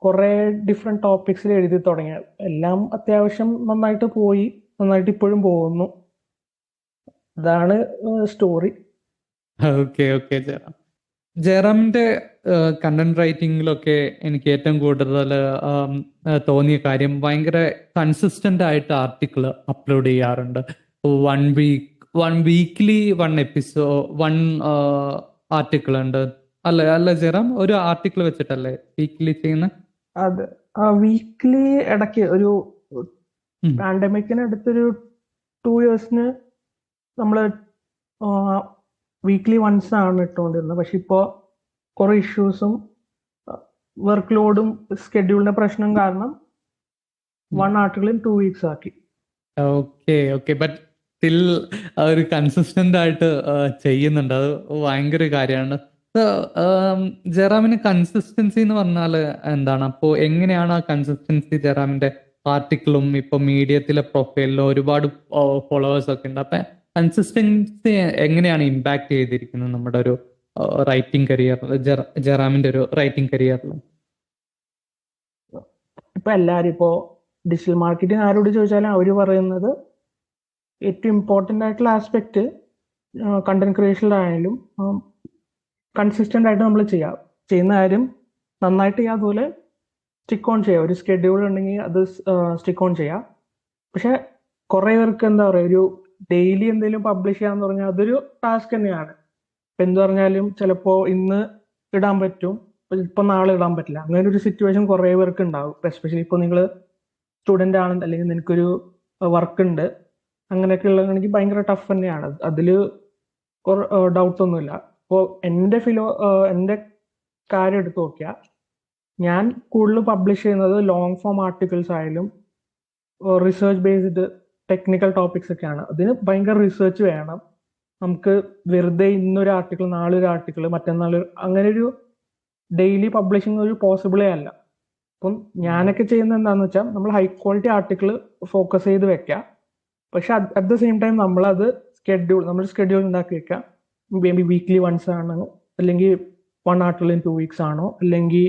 കുറേ ഡിഫറെൻറ്റ് ടോപ്പിക്സിൽ എഴുതി തുടങ്ങിയ എല്ലാം അത്യാവശ്യം നന്നായിട്ട് പോയി, നന്നായിട്ട് ഇപ്പോഴും പോകുന്നു. അതാണ് സ്റ്റോറി. Okay okay Jayaram. ജയറാമിന്റെ കണ്ടന്റ് റൈറ്റിംഗിലൊക്കെ എനിക്ക് ഏറ്റവും കൂടുതൽ തോന്നിയ കാര്യം ഭയങ്കര കൺസിസ്റ്റന്റ് ആയിട്ട് ആർട്ടിക്കിൾ അപ്ലോഡ് ചെയ്യാറുണ്ട്. Weekly one episode, one article ഉണ്ട് അല്ല അല്ല ജയറാം? ഒരു ആർട്ടിക്കിൾ വെച്ചിട്ടല്ലേ വീക്ക്ലി ചെയ്യുന്ന? അത് വീക്ക്ലി ഇടയ്ക്ക് ഒരു ഉം. പാൻഡമിക്കിന് അടുത്തൊരു 2 ഇയേഴ്സിന് നമ്മൾ വീക്ക്ലി വൺസ് ആണ് ഇട്ടുകൊണ്ടിരുന്നത്. പക്ഷെ ഇപ്പോൾ കുറേ ഇഷ്യൂസും വർക്ക് ലോഡും സ്കെഡ്യൂളിന്റെ പ്രശ്നം കാരണം 1 ആർട്ടിക്കിൾ ഇൻ 2 വീക്സ് ആക്കി. Okay okay. ബട്ട് സ്റ്റിൽ ഒരു കൺസിസ്റ്റന്റ് ആയിട്ട് ചെയ്യുന്നുണ്ട്. അത് ഭയങ്കര കാര്യമാണ്. ജയറാമിന് കൺസിസ്റ്റൻസി എന്ന് പറഞ്ഞാൽ എന്താണ്? അപ്പോൾ എങ്ങനെയാണ് ആ കൺസിസ്റ്റൻസി ജയറാമിന്റെ ആർട്ടിക്കിളും ഇപ്പൊ മീഡിയത്തിലെ പ്രൊഫൈലിലും ഒരുപാട് ഫോളോവേഴ്സ് ഒക്കെ ഉണ്ട്. അപ്പൊ കൺസിസ്റ്റൻസി എങ്ങനെയാണ് ഇമ്പാക്ട് ചെയ്തിരിക്കുന്നത് നമ്മുടെ ഒരു റൈറ്റിംഗ് കരിയറിൽ, ജയറാമിന്റെ ഒരു റൈറ്റിംഗ് കരിയറിൽ? ഇപ്പൊ എല്ലാവരും ഇപ്പോൾ ഡിജിറ്റൽ മാർക്കറ്റിംഗ് ആരോട് ചോദിച്ചാലും അവർ പറയുന്നത് ഏറ്റവും ഇമ്പോർട്ടൻ്റ് ആയിട്ടുള്ള ആസ്പെക്റ്റ് കണ്ടന്റ് ക്രിയേഷനിലായാലും കൺസിസ്റ്റൻ്റ് ആയിട്ട് നമ്മൾ ചെയ്യുന്ന കാര്യം നന്നായിട്ട് ചെയ്യുക, അതുപോലെ സ്റ്റിക്ക് ഓൺ ചെയ്യുക. ഒരു സ്കെഡ്യൂൾ ഉണ്ടെങ്കിൽ അത് സ്റ്റിക്ക് ഓൺ ചെയ്യുക. പക്ഷെ കുറേ പേർക്ക് എന്താ പറയുക, ഒരു ഡെയിലി എന്തെങ്കിലും പബ്ലിഷ് ചെയ്യാന്ന് പറഞ്ഞാൽ അതൊരു ടാസ്ക് തന്നെയാണ്. ഇപ്പം എന്ത് പറഞ്ഞാലും ചിലപ്പോൾ ഇന്ന് ഇടാൻ പറ്റും, ഇപ്പം നാളെ ഇടാൻ പറ്റില്ല. അങ്ങനെ ഒരു സിറ്റുവേഷൻ കുറേ പേർക്ക് ഉണ്ടാവും. എസ്പെഷ്യലി ഇപ്പോൾ നിങ്ങൾ സ്റ്റുഡൻ്റ് ആണ്, അല്ലെങ്കിൽ നിനക്കൊരു വർക്ക് ഉണ്ട്, അങ്ങനെയൊക്കെ ഉള്ളതാണെങ്കിൽ ഭയങ്കര ടഫ് തന്നെയാണ്. അതിൽ ഡൗട്ട്സ് ഒന്നുമില്ല. അപ്പോൾ എൻ്റെ കാര്യം എടുത്ത് നോക്കിയാൽ ഞാൻ കൂടുതൽ പബ്ലിഷ് ചെയ്യുന്നത് ലോങ് ഫോം ആർട്ടിക്കിൾസ് ആയാലും റിസർച്ച് ബേസ്ഡ് ടെക്നിക്കൽ ടോപ്പിക്സ് ഒക്കെയാണ്. അതിന് ഭയങ്കര റിസർച്ച് വേണം. നമുക്ക് വെറുതെ ഇന്നൊരു ആർട്ടിക്കിൾ, നാളെ ഒരു ആർട്ടിക്കിൾ, മറ്റന്നാൾ അങ്ങനെ ഒരു ഡെയിലി പബ്ലിഷിംഗ് ഒരു പോസിബിളേ അല്ല. അപ്പം ഞാനൊക്കെ ചെയ്യുന്നത് എന്താണെന്ന് വെച്ചാൽ നമ്മൾ ഹൈ ക്വാളിറ്റി ആർട്ടിക്കിൾ ഫോക്കസ് ചെയ്ത് വെക്കാം. പക്ഷെ അറ്റ് ദ സെയിം ടൈം നമ്മളത് നമ്മൾ സ്കെഡ്യൂൾ ഉണ്ടാക്കി വെക്കാം. മേ ബി വീക്ക്ലി വൺസ് ആണോ, അല്ലെങ്കിൽ 1 ആർട്ടിക്കിൾ ഇൻ 2 വീക്സ് ആണോ, അല്ലെങ്കിൽ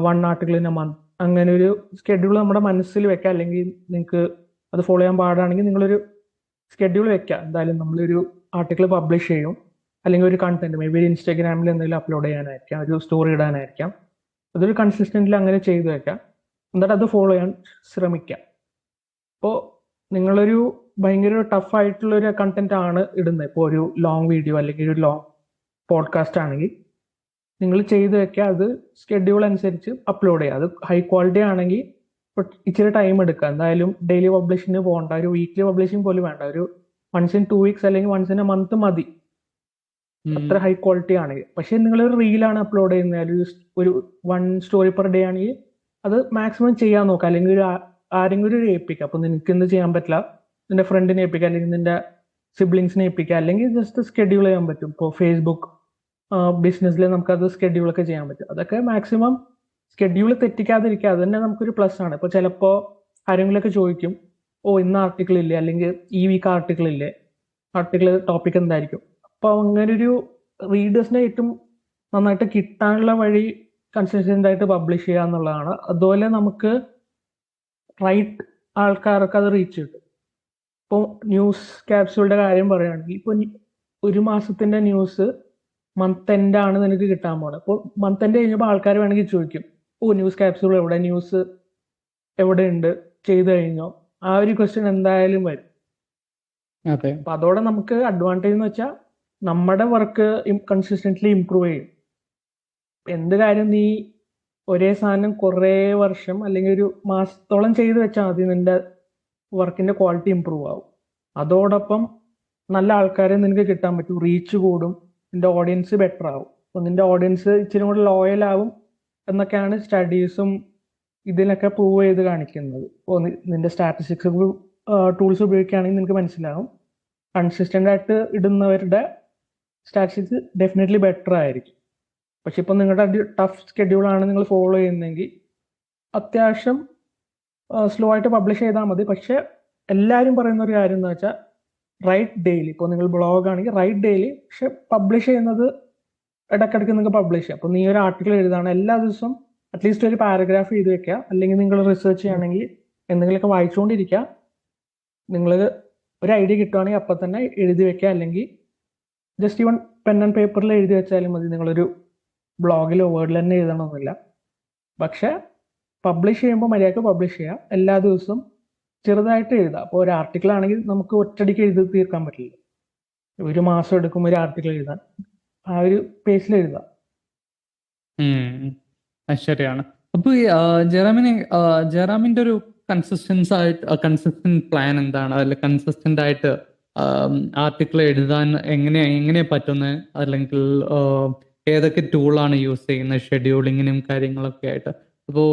1 ആർട്ടിക്കിൾ ഇൻ എ മന്ത്. അങ്ങനെ ഒരു സ്കെഡ്യൂൾ നമ്മുടെ മനസ്സിൽ വെക്കാം. അല്ലെങ്കിൽ നിങ്ങൾക്ക് അത് ഫോളോ ചെയ്യാൻ പാടാണെങ്കിൽ നിങ്ങളൊരു സ്കെഡ്യൂൾ വെക്കുക. എന്തായാലും നമ്മളൊരു ആർട്ടിക്കിൾ പബ്ലിഷ് ചെയ്യും, അല്ലെങ്കിൽ ഒരു കണ്ടന്റ് മേ ബി ഇൻസ്റ്റാഗ്രാമിൽ എന്തെങ്കിലും അപ്ലോഡ് ചെയ്യാനായിരിക്കാം, ഒരു സ്റ്റോറി ഇടാനായിരിക്കാം. അതൊരു കൺസിസ്റ്റൻ്റിൽ അങ്ങനെ ചെയ്തു വെക്കാം. എന്നിട്ട് അത് ഫോളോ ചെയ്യാൻ ശ്രമിക്കാം. ഇപ്പോൾ നിങ്ങളൊരു ഭയങ്കര ടഫ് ആയിട്ടുള്ള ഒരു കണ്ടന്റ് ആണ് ഇടുന്നത്, ഇപ്പോൾ ഒരു ലോങ് വീഡിയോ അല്ലെങ്കിൽ ഒരു ലോങ് പോഡ്കാസ്റ്റ് ആണെങ്കിൽ നിങ്ങൾ ചെയ്തു വെക്കുക. അത് സ്കെഡ്യൂൾ അനുസരിച്ച് അപ്ലോഡ് ചെയ്യുക. അത് ഹൈ ക്വാളിറ്റി ആണെങ്കിൽ ഇച്ചിരി ടൈം എടുക്കുക. എന്തായാലും ഡെയിലി പബ്ലിഷിന് പോകണ്ട, ഒരു വീക്ക്ലി പബ്ലിഷിംഗ് പോലും വേണ്ട, ഒരു വൺസ് ഇൻ 2 വീക്സ് അല്ലെങ്കിൽ വൺസ് ഇൻ എ മന്ത് മതി, അത്ര ഹൈ ക്വാളിറ്റി ആണെങ്കിൽ. പക്ഷെ നിങ്ങളൊരു റീലാണ് അപ്ലോഡ് ചെയ്യുന്നത്, ഒരു 1 സ്റ്റോറി പെർ ഡേ ആണെങ്കിൽ അത് മാക്സിമം ചെയ്യാൻ നോക്കുക. അല്ലെങ്കിൽ ആരെങ്കിലും ഒരു ഏൽപ്പിക്കുക. അപ്പോൾ നിനക്ക് എന്ത് ചെയ്യാൻ പറ്റില്ല, നിന്റെ ഫ്രണ്ടിനെ ഏൽപ്പിക്കുക, അല്ലെങ്കിൽ നിന്റെ സിബ്ലിങ്സിനെ ഏൽപ്പിക്കുക, അല്ലെങ്കിൽ ജസ്റ്റ് സ്കെഡ്യൂൾ ചെയ്യാൻ പറ്റും. ഇപ്പോൾ ഫേസ്ബുക്ക് ബിസിനസ്സിൽ നമുക്കത് സ്കെഡ്യൂളൊക്കെ ചെയ്യാൻ പറ്റും. അതൊക്കെ മാക്സിമം സ്കെഡ്യൂൾ തെറ്റിക്കാതിരിക്കുക. അത് തന്നെ നമുക്കൊരു പ്ലസ് ആണ്. ഇപ്പോൾ ചിലപ്പോൾ ആരെങ്കിലുമൊക്കെ ചോദിക്കും, ഇന്ന് ആർട്ടിക്കിൾ ഇല്ലേ, അല്ലെങ്കിൽ ഈ വീക്ക് ആർട്ടിക്കിൾ ഇല്ലേ, ആർട്ടിക്കിൾ ടോപ്പിക് എന്തായിരിക്കും. അപ്പോൾ അങ്ങനെ ഒരു റീഡേഴ്സിനെ ഏറ്റവും നന്നായിട്ട് കിട്ടാനുള്ള വഴി കൺസിസ്റ്റൻ്റ് ആയിട്ട് പബ്ലിഷ് ചെയ്യുക എന്നുള്ളതാണ്. അതുപോലെ നമുക്ക് റൈറ്റ് ആൾക്കാർക്ക് അത് റീച്ച് കിട്ടും. ഇപ്പോൾ ന്യൂസ് ക്യാപ്സ്യൂളുടെ കാര്യം പറയുകയാണെങ്കിൽ, ഇപ്പോൾ ഒരു മാസത്തിൻ്റെ ന്യൂസ് മന്ത് എൻഡ് ആണ് നിനക്ക് കിട്ടാൻ പോകുന്നത്. അപ്പോൾ മന്ത് എൻഡ് കഴിഞ്ഞപ്പോൾ ആൾക്കാർ വേണമെങ്കിൽ ചോദിക്കും, ന്യൂസ് ക്യാപ്സ്യൂൾ എവിടെ, ന്യൂസ് എവിടെയുണ്ട്, ചെയ്തു കഴിഞ്ഞോ? ആ ഒരു ക്വസ്റ്റ്യൻ എന്തായാലും വരും. അപ്പൊ അതോടെ നമുക്ക് അഡ്വാൻറ്റേജ് എന്ന് വെച്ചാൽ നമ്മുടെ വർക്ക് കൺസിസ്റ്റന്റ്ലി ഇംപ്രൂവ് ചെയ്യും. എന്ത് കാര്യം നീ ഒരേ സാധനം കുറേ വർഷം അല്ലെങ്കിൽ ഒരു മാസത്തോളം ചെയ്തു വെച്ചാൽ മതി, നിന്റെ വർക്കിന്റെ ക്വാളിറ്റി ഇംപ്രൂവ് ആവും. അതോടൊപ്പം നല്ല ആൾക്കാരെ നിനക്ക് കിട്ടാൻ പറ്റും, റീച്ച് കൂടും, നിന്റെ ഓഡിയൻസ് ബെറ്റർ ആവും. അപ്പോൾ നിന്റെ ഓഡിയൻസ് ഇച്ചിരി കൂടെ ലോയൽ ആവും എന്നൊക്കെയാണ് സ്റ്റഡീസും ഇതിനൊക്കെ പ്രൂവ് ചെയ്ത് കാണിക്കുന്നത്. ഇപ്പോൾ നിന്റെ സ്റ്റാറ്റിസ്റ്റിക്സ് ടൂൾസ് ഉപയോഗിക്കുകയാണെങ്കിൽ നിനക്ക് മനസ്സിലാവും, കൺസിസ്റ്റന്റ് ആയിട്ട് ഇടുന്നവരുടെ സ്റ്റാറ്റിസ്റ്റിക്സ് ഡെഫിനറ്റ്ലി ബെറ്റർ ആയിരിക്കും. പക്ഷെ ഇപ്പം നിങ്ങളുടെ ടഫ് സ്കെഡ്യൂളാണ് നിങ്ങൾ ഫോളോ ചെയ്യുന്നതെങ്കിൽ അത്യാവശ്യം സ്ലോ ആയിട്ട് പബ്ലിഷ് ചെയ്താൽ മതി. പക്ഷെ എല്ലാവരും പറയുന്ന ഒരു കാര്യം എന്ന് വെച്ചാൽ റൈറ്റ് ഡെയിലി. ഇപ്പോൾ നിങ്ങൾ ബ്ലോഗ് ആണെങ്കിൽ റൈറ്റ് ഡെയിലി, പക്ഷെ പബ്ലിഷ് ചെയ്യുന്നത് ഇടയ്ക്കിടയ്ക്ക് നിങ്ങൾക്ക് പബ്ലിഷ് ചെയ്യാം. അപ്പോൾ നീ ഒരു ആർട്ടിക്കിൾ എഴുതാണ് എല്ലാ ദിവസവും അറ്റ്ലീസ്റ്റ് ഒരു പാരഗ്രാഫ് എഴുതി വെക്കുക. അല്ലെങ്കിൽ നിങ്ങൾ റിസർച്ച് ചെയ്യുകയാണെങ്കിൽ എന്തെങ്കിലുമൊക്കെ വായിച്ചുകൊണ്ടിരിക്കുക. നിങ്ങൾ ഒരു ഐഡിയ കിട്ടുവാണെങ്കിൽ അപ്പം തന്നെ എഴുതി വെക്കുക. അല്ലെങ്കിൽ ജസ്റ്റ് ഈവൻ പെൻ ആൻഡ് പേപ്പറിൽ എഴുതി വെച്ചാലും മതി. നിങ്ങളൊരു ബ്ലോഗിലോ വേർഡിൽ തന്നെ എഴുതണമെന്നില്ല. പക്ഷെ പബ്ലിഷ് ചെയ്യുമ്പോൾ മര്യാദക്ക് പബ്ലിഷ് ചെയ്യുക. എല്ലാ ദിവസവും ചെറുതായിട്ട് എഴുതാം. അപ്പോൾ ഒരു ആർട്ടിക്കിൾ ആണെങ്കിൽ നമുക്ക് ഒറ്റയടിക്ക് എഴുതി തീർക്കാൻ പറ്റില്ല. ഒരു മാസം എടുക്കും ഒരു ആർട്ടിക്കിൾ എഴുതാൻ. ആ ഒരു പേസിൽ എഴുതാം. ശരിയാണ്. അപ്പൊ ഈ ജയറാമിന്റെ ഒരു കൺസിസ്റ്റന്റ് പ്ലാൻ എന്താണ്? അതിൽ കൺസിസ്റ്റന്റ് ആയിട്ട് ആർട്ടിക്കിൾ എഴുതാൻ എങ്ങനെ പറ്റുന്നത്? അല്ലെങ്കിൽ ഏതൊക്കെ ടൂളാണ് യൂസ് ചെയ്യുന്നത് ഷെഡ്യൂളിങ്ങിനും കാര്യങ്ങളൊക്കെ ആയിട്ട്? അപ്പോ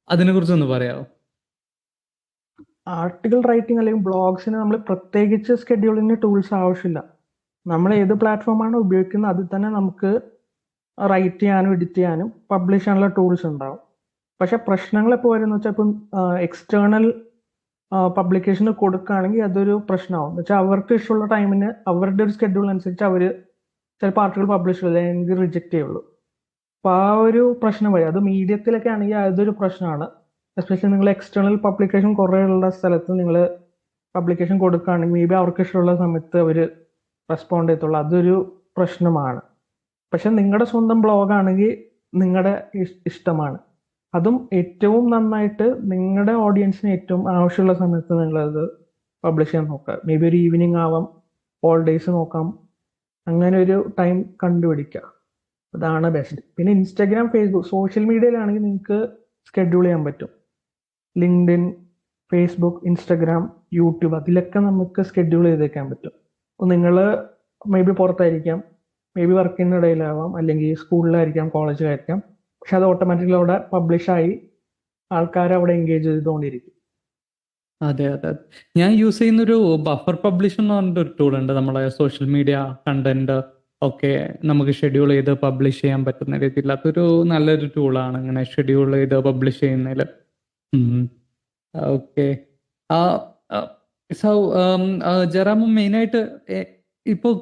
അതിനെ കുറിച്ചൊന്ന് പറയാമോ? ആർട്ടിക്കിൾ റൈറ്റിംഗ് അല്ലെങ്കിൽ ബ്ലോഗ്സിന് നമ്മൾ പ്രത്യേകിച്ച് സ്കെഡ്യൂളിങ്ങിന് ടൂൾസ് ആവശ്യമില്ല. നമ്മൾ ഏത് പ്ലാറ്റ്ഫോമാണ് ഉപയോഗിക്കുന്നത് അതിൽ തന്നെ നമുക്ക് റൈറ്റ് ചെയ്യാനും എഡിറ്റ് ചെയ്യാനും പബ്ലിഷ് ചെയ്യാനുള്ള ടൂൾസ് ഉണ്ടാവും. പക്ഷെ പ്രശ്നങ്ങൾ എപ്പോൾ വരുന്ന വെച്ചാൽ ഇപ്പം എക്സ്റ്റേണൽ പബ്ലിക്കേഷന് കൊടുക്കുകയാണെങ്കിൽ അതൊരു പ്രശ്നമാവും. എന്ന് വെച്ചാൽ അവർക്ക് ഇഷ്ടമുള്ള ടൈമിന് അവരുടെ ഒരു സ്കെഡ്യൂൾ അനുസരിച്ച് അവർ ചിലപ്പോൾ ആർട്ടിക്കിൾ പബ്ലിഷ് ചെയ്യില്ല, അല്ലെങ്കിൽ റിജക്റ്റ് ചെയ്യുള്ളൂ. അപ്പോൾ ആ ഒരു പ്രശ്നം വരും. അത് മീഡിയത്തിലൊക്കെ ആണെങ്കിൽ അതൊരു പ്രശ്നമാണ്. എസ്പെഷ്യലി നിങ്ങൾ എക്സ്റ്റേണൽ പബ്ലിക്കേഷൻ കുറേ ഉള്ള സ്ഥലത്ത് നിങ്ങൾ പബ്ലിക്കേഷൻ കൊടുക്കുകയാണെങ്കിൽ മേ ബി അവർക്ക് ഇഷ്ടമുള്ള സമയത്ത് അവർ റെസ്പോണ്ട് ചെയ്യത്തുള്ളൂ. അതൊരു പ്രശ്നമാണ്. പക്ഷെ നിങ്ങളുടെ സ്വന്തം ബ്ലോഗാണെങ്കിൽ നിങ്ങളുടെ ഇഷ്ടമാണ്. അതും ഏറ്റവും നന്നായിട്ട് നിങ്ങളുടെ ഓഡിയൻസിന് ഏറ്റവും ആവശ്യമുള്ള സമയത്ത് നിങ്ങളത് പബ്ലിഷ് ചെയ്യാൻ നോക്കുക. മേ ബി ഒരു ഈവനിങ് ആവാം, ഓൾ ഡേയ്സ് നോക്കാം. അങ്ങനെ ഒരു ടൈം കണ്ടുപിടിക്കുക. അതാണ് ബെസ്റ്റ്. പിന്നെ ഇൻസ്റ്റാഗ്രാം, ഫേസ്ബുക്ക്, സോഷ്യൽ മീഡിയയിലാണെങ്കിൽ നിങ്ങൾക്ക് സ്കെഡ്യൂൾ ചെയ്യാൻ പറ്റും. ലിങ്ക്ഡിൻ, ഫേസ്ബുക്ക്, ഇൻസ്റ്റാഗ്രാം, യൂട്യൂബ്, അതിലൊക്കെ നമുക്ക് സ്കെഡ്യൂൾ ചെയ്തേക്കാൻ പറ്റും. അപ്പോൾ നിങ്ങൾ മേ ബി പുറത്തായിരിക്കാം, മേ ബി വർക്കിൻ്റെ ഇടയിലാവാം, അല്ലെങ്കിൽ സ്കൂളിലായിരിക്കാം, കോളേജിലായിരിക്കാം. പക്ഷെ അത് ഓട്ടോമാറ്റിക്കലി അവിടെ പബ്ലിഷായി ആൾക്കാർ അവിടെ എൻഗേജ് ചെയ്തുകൊണ്ടിരിക്കും. അതെ. ഞാൻ യൂസ് ചെയ്യുന്നൊരു ബഫർ പബ്ലിഷ് എന്ന് പറഞ്ഞൊരു ടൂൾ ഉണ്ട്. നമ്മളെ സോഷ്യൽ മീഡിയ കണ്ടന്റ് ഒക്കെ നമുക്ക് ഷെഡ്യൂൾ ചെയ്ത് പബ്ലിഷ് ചെയ്യാൻ പറ്റുന്ന രീതിയിൽ അതൊരു നല്ലൊരു ടൂളാണ്, ഇങ്ങനെ ഷെഡ്യൂൾ ചെയ്ത് പബ്ലിഷ് ചെയ്യുന്നതിൽ. ഓക്കെ. സോ ജെറാം, മെയിനായിട്ട് ഇപ്പോൾ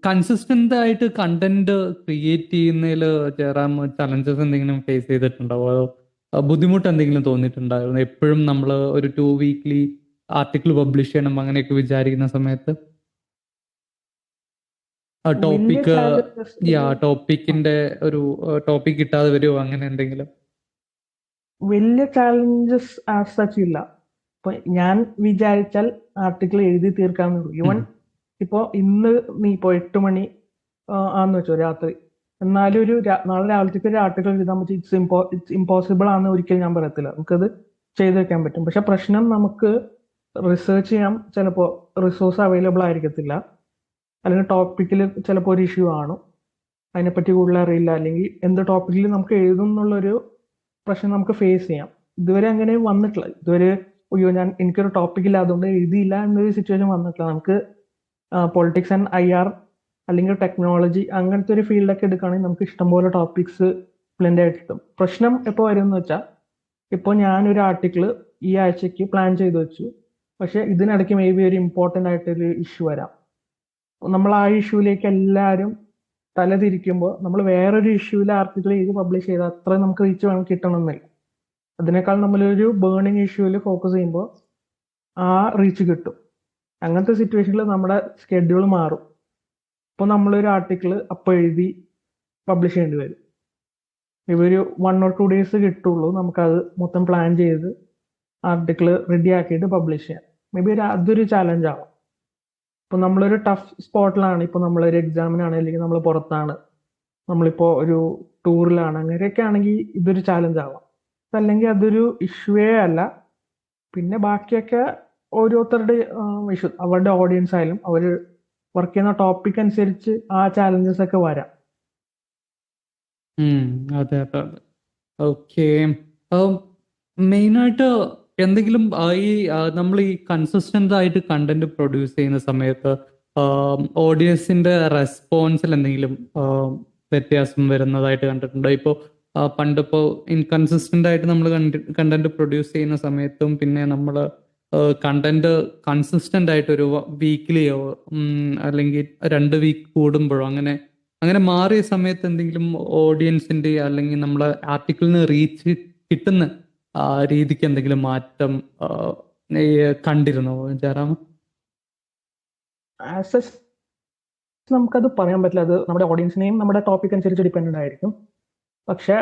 കൺസിസ്റ്റന്റ് ആയിട്ട് കണ്ടന്റ് ക്രിയേറ്റ് ചെയ്യുന്നതിൽ ജെറാം ചലഞ്ചസ് എന്തെങ്കിലും ഫേസ് ചെയ്തിട്ടുണ്ടാവോ? അതോ ബുദ്ധിമുട്ട് എന്തെങ്കിലും തോന്നിയിട്ടുണ്ടായിരുന്നു എപ്പോഴും നമ്മൾ ഒരു 2 വീക്ക്ലി ആർട്ടിക്കിൾ പബ്ലിഷ് ചെയ്യണം അങ്ങനെയൊക്കെ വിചാരിക്കുന്ന സമയത്ത്? ടോപ്പിക് ടോപ്പിക്കിന്റെ ഒരു ടോപ്പിക് കിട്ടാതെ വരുമോ, അങ്ങനെ എന്തെങ്കിലും? വലിയ ചാലഞ്ചസ് ആസ് സച്ച് ഇല്ല. ഇപ്പൊ ഞാൻ വിചാരിച്ചാൽ ആർട്ടിക്കിൾ എഴുതി തീർക്കാവുന്നുള്ളൂ. ഈവൻ ഇപ്പോ ഇന്ന് നീ ഇപ്പോ 8 മണി ആന്ന് വെച്ചോ രാത്രി, എന്നാലും ഒരു നാളെ രാവിലത്തേക്ക് ഒരു ആർട്ടിക്കിൾ എഴുതാൻ പറ്റും. ഇറ്റ്സ് ഇമ്പോസിബിൾ ആണെന്ന് ഒരിക്കലും ഞാൻ പറയത്തില്ല. നമുക്കത് ചെയ്ത് വെക്കാൻ പറ്റും. പക്ഷെ പ്രശ്നം നമുക്ക് റിസർച്ച് ചെയ്യാൻ ചിലപ്പോൾ റിസോഴ്സ് അവൈലബിൾ ആയിരിക്കത്തില്ല, അല്ലെങ്കിൽ ടോപ്പിക്കിൽ ചിലപ്പോൾ ഒരു ഇഷ്യൂ ആണ്, അതിനെപ്പറ്റി കൂടുതൽ അറിയില്ല, അല്ലെങ്കിൽ എന്ത് ടോപ്പിക്കിൽ നമുക്ക് എഴുതും എന്നുള്ളൊരു പ്രശ്നം നമുക്ക് ഫേസ് ചെയ്യാം. ഇതുവരെ അങ്ങനെ വന്നിട്ടില്ല. ഇതുവരെ അയ്യോ എനിക്കൊരു ടോപ്പിക്കില്ല അതുകൊണ്ട് എഴുതിയില്ല എന്നൊരു സിറ്റുവേഷൻ വന്നിട്ടില്ല. നമുക്ക് പൊളിറ്റിക്സ് ആൻഡ് IR അല്ലെങ്കിൽ ടെക്നോളജി അങ്ങനത്തെ ഒരു ഫീൽഡൊക്കെ എടുക്കുകയാണെങ്കിൽ നമുക്ക് ഇഷ്ടംപോലെ ടോപ്പിക്സ് പ്ലെൻ്റ് ആയിട്ട് കിട്ടും. പ്രശ്നം എപ്പോൾ വരും എന്ന് വെച്ചാൽ, ഇപ്പോൾ ഞാനൊരു ആർട്ടിക്കിൾ ഈ ആഴ്ചയ്ക്ക് പ്ലാൻ ചെയ്ത് വെച്ചു, പക്ഷെ ഇതിനിടയ്ക്ക് മേ ബി ഒരു ഇമ്പോർട്ടൻ്റ് ആയിട്ടൊരു ഇഷ്യൂ വരാം. നമ്മൾ ആ ഇഷ്യൂവിലേക്ക് എല്ലാവരും തലതിരിക്കുമ്പോൾ നമ്മൾ വേറൊരു ഇഷ്യൂവിൽ ആർട്ടിക്കിൾ ചെയ്ത് പബ്ലിഷ് ചെയ്താൽ അത്ര നമുക്ക് റീച്ച് വേണം കിട്ടണമെന്നില്ല. അതിനേക്കാൾ നമ്മളൊരു ബേണിങ് ഇഷ്യൂവിൽ ഫോക്കസ് ചെയ്യുമ്പോൾ ആ റീച്ച് കിട്ടും. അങ്ങനത്തെ സിറ്റുവേഷനിൽ നമ്മുടെ സ്കെഡ്യൂൾ മാറും. ഇപ്പോൾ നമ്മളൊരു ആർട്ടിക്കിൾ അപ്പോൾ എഴുതി പബ്ലിഷ് ചെയ്യേണ്ടി വരും. ഇവര് 1 or 2 days കിട്ടുള്ളൂ നമുക്കത് മൊത്തം പ്ലാൻ ചെയ്ത് ആർട്ടിക്കിൾ റെഡി ആക്കിയിട്ട് പബ്ലിഷ് ചെയ്യാം. മേ ബി അതൊരു ചാലഞ്ച് ആവാം. ഇപ്പോൾ നമ്മളൊരു ടഫ് സ്പോട്ടിലാണ്, ഇപ്പോൾ നമ്മളൊരു എക്സാമിനാണ്, അല്ലെങ്കിൽ നമ്മൾ പുറത്താണ്, നമ്മളിപ്പോൾ ഒരു ടൂറിലാണ്, അങ്ങനെയൊക്കെ ആണെങ്കിൽ ഇതൊരു ചാലഞ്ച് ആവാം. അല്ലെങ്കിൽ അതൊരു ഇഷ്യൂവേ അല്ല. പിന്നെ ബാക്കിയൊക്കെ ഓരോരുത്തരുടെ ഇഷ്യൂ, അവരുടെ ഓഡിയൻസ് ആയാലും അവർ വർക്ക് ചെയ്യുന്ന ടോപ്പിക് അനുസരിച്ച് ആ ചാലഞ്ചസ് ഒക്കെ വരാം. അതെ. ഓക്കെ. മെയിനായിട്ട് എന്തെങ്കിലും നമ്മൾ ഈ കൺസിസ്റ്റന്റ് ആയിട്ട് കണ്ടന്റ് പ്രൊഡ്യൂസ് ചെയ്യുന്ന സമയത്ത് ഓഡിയൻസിന്റെ റെസ്പോൺസിൽ എന്തെങ്കിലും വ്യത്യാസം വരുന്നതായിട്ട് കണ്ടിട്ടുണ്ടോ? ഇപ്പോൾ പണ്ടിപ്പോ ഇൻകൺസിസ്റ്റന്റ് ആയിട്ട് നമ്മൾ കണ്ടന്റ് പ്രൊഡ്യൂസ് ചെയ്യുന്ന സമയത്തും, പിന്നെ നമ്മൾ കണ്ടന്റ് കൺസിസ്റ്റന്റ് ആയിട്ട് ഒരു വീക്കിലിയോ അല്ലെങ്കിൽ 2 വീക്ക് കൂടുമ്പോഴോ അങ്ങനെ അങ്ങനെ മാറിയ സമയത്ത് എന്തെങ്കിലും ഓഡിയൻസിന്റെ അല്ലെങ്കിൽ നമ്മളെ ആർട്ടിക്കിളിന് റീച്ച് കിട്ടുന്ന രീതിക്ക് എന്തെങ്കിലും മാറ്റം ഈ കണ്ടിരുന്നോ ജയറാം? ആസ് എ നമുക്കത് പറയാൻ പറ്റില്ല. അത് നമ്മുടെ ഓഡിയൻസിനെയും നമ്മുടെ ടോപ്പിക് അനുസരിച്ച് ഡിപ്പെൻഡ് ആയിരിക്കും. പക്ഷെ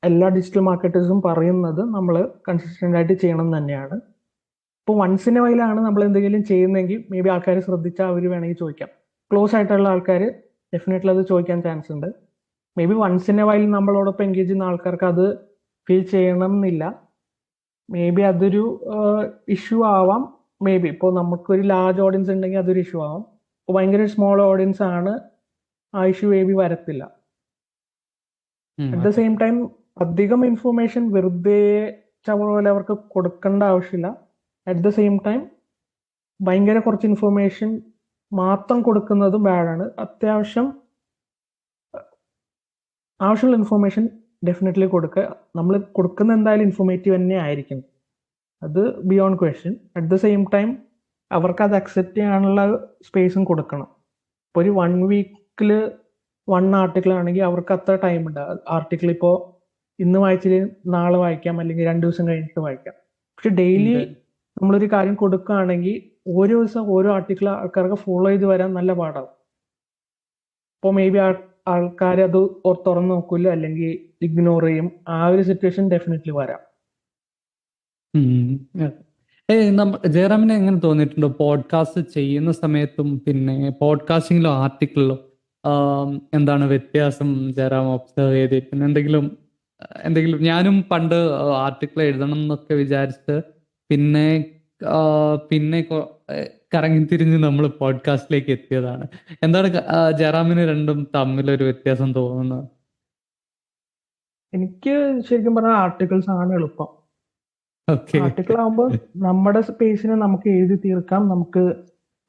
എല്ലാ ഡിജിറ്റൽ മാർക്കറ്റേഴ്സും പറയുന്നത് നമ്മൾ കൺസിസ്റ്റന്റ് ആയിട്ട് ചെയ്യണം എന്ന് തന്നെയാണ്. ഇപ്പോൾ വൺസ് ഇൻ എ വൈലാണ് നമ്മൾ എന്തെങ്കിലും ചെയ്യുന്നതെങ്കിൽ മേ ബി ആൾക്കാർ ശ്രദ്ധിച്ചാൽ അവർ വേണമെങ്കിൽ ചോദിക്കാം. ക്ലോസ് ആയിട്ടുള്ള ആൾക്കാർ ഡെഫിനറ്റ്ലി അത് ചോദിക്കാൻ ചാൻസ് ഉണ്ട്. Maybe once in a while നമ്മളോടൊപ്പം എൻഗേജ് ചെയ്യുന്ന ആൾക്കാർക്ക് അത് ഫീൽ ചെയ്യണം എന്നില്ല. മേ ബി അതൊരു ഇഷ്യൂ ആവാം. മേ ബി ഇപ്പോൾ നമുക്കൊരു ലാർജ് ഓഡിയൻസ് ഉണ്ടെങ്കിൽ അതൊരു ഇഷ്യൂ ആവാം. ഇപ്പോൾ ഭയങ്കര സ്മോൾ ഓഡിയൻസ് ആണ്, ആ ഇഷ്യൂ മേ ബി വരത്തില്ല. അറ്റ് ദ സെയിം ടൈം അധികം ഇൻഫർമേഷൻ വെറുതെ ചവറ പോലെ അവർക്ക് കൊടുക്കേണ്ട ആവശ്യമില്ല. അറ്റ് ദ സെയിം ടൈം ഭയങ്കര കുറച്ച് ഇൻഫർമേഷൻ മാത്രം കൊടുക്കുന്നതും ബാഡാണ്. അത്യാവശ്യം ആവശ്യമുള്ള ഇൻഫർമേഷൻ ഡെഫിനറ്റ്ലി കൊടുക്കുക. നമ്മൾ കൊടുക്കുന്ന എന്തായാലും ഇൻഫോർമേറ്റീവ് തന്നെ ആയിരിക്കും, അത് beyond question. At the same time അവർക്ക് അത് അക്സെപ്റ്റ് ചെയ്യാനുള്ള സ്പേസും കൊടുക്കണം. ഇപ്പോൾ ഒരു 1 വീക്കിൽ 1 ആർട്ടിക്കിൾ ആണെങ്കിൽ അവർക്ക് അത്ര ടൈം ഉണ്ട്. ആർട്ടിക്കിൾ ഇപ്പോൾ ഇന്ന് വായിച്ചിട്ട് നാളെ വായിക്കാം, അല്ലെങ്കിൽ 2 ദിവസം കഴിഞ്ഞിട്ട് വായിക്കാം. പക്ഷെ ഡെയിലി നമ്മളൊരു കാര്യം കൊടുക്കുകയാണെങ്കിൽ ഓരോ ദിവസം ഓരോ ആർട്ടിക്കിൾ ആൾക്കാർക്ക് ഫോളോ ചെയ്ത് വരാൻ നല്ല പാടാവും. ഇപ്പോൾ മേ ബി ആൾക്കാർ അത് തുറന്നു നോക്കില്ല, അല്ലെങ്കിൽ ഇഗ്നോർ ചെയ്യും. ആ ഒരു സിറ്റുവേഷൻ ഡെഫിനറ്റ്ലി വരാം. ജയറാമിനെ എങ്ങനെ തോന്നിയിട്ടുണ്ടോ പോഡ്കാസ്റ്റ് ചെയ്യുന്ന സമയത്തും പിന്നെ പോഡ്കാസ്റ്റിങ്ങിലും ആർട്ടിക്കിളിലും എന്താണ് വ്യത്യാസം ജയറാം ഒബ്സർവ് ചെയ്തിരിക്കുന്നത്? എന്തെങ്കിലും ഞാനും പണ്ട് ആർട്ടിക്കിൾ എഴുതണം എന്നൊക്കെ വിചാരിച്ച് പിന്നെ പിന്നെ കറങ്ങി തിരിഞ്ഞ് നമ്മൾ പോഡ്കാസ്റ്റിലേക്ക് എത്തിയതാണ്. എന്താണ് ജയറാമിന് രണ്ടും തമ്മിലൊരു വ്യത്യാസം തോന്നുന്നത്? എനിക്ക് ശരിക്കും പറഞ്ഞാൽ ആർട്ടിക്കിൾസ് ആണ് എളുപ്പം. ഓക്കെ. ആർട്ടിക്കിൾ ആകുമ്പോൾ നമ്മുടെ സ്പേസിനെ നമുക്ക് എഴുതി തീർക്കാം, നമുക്ക്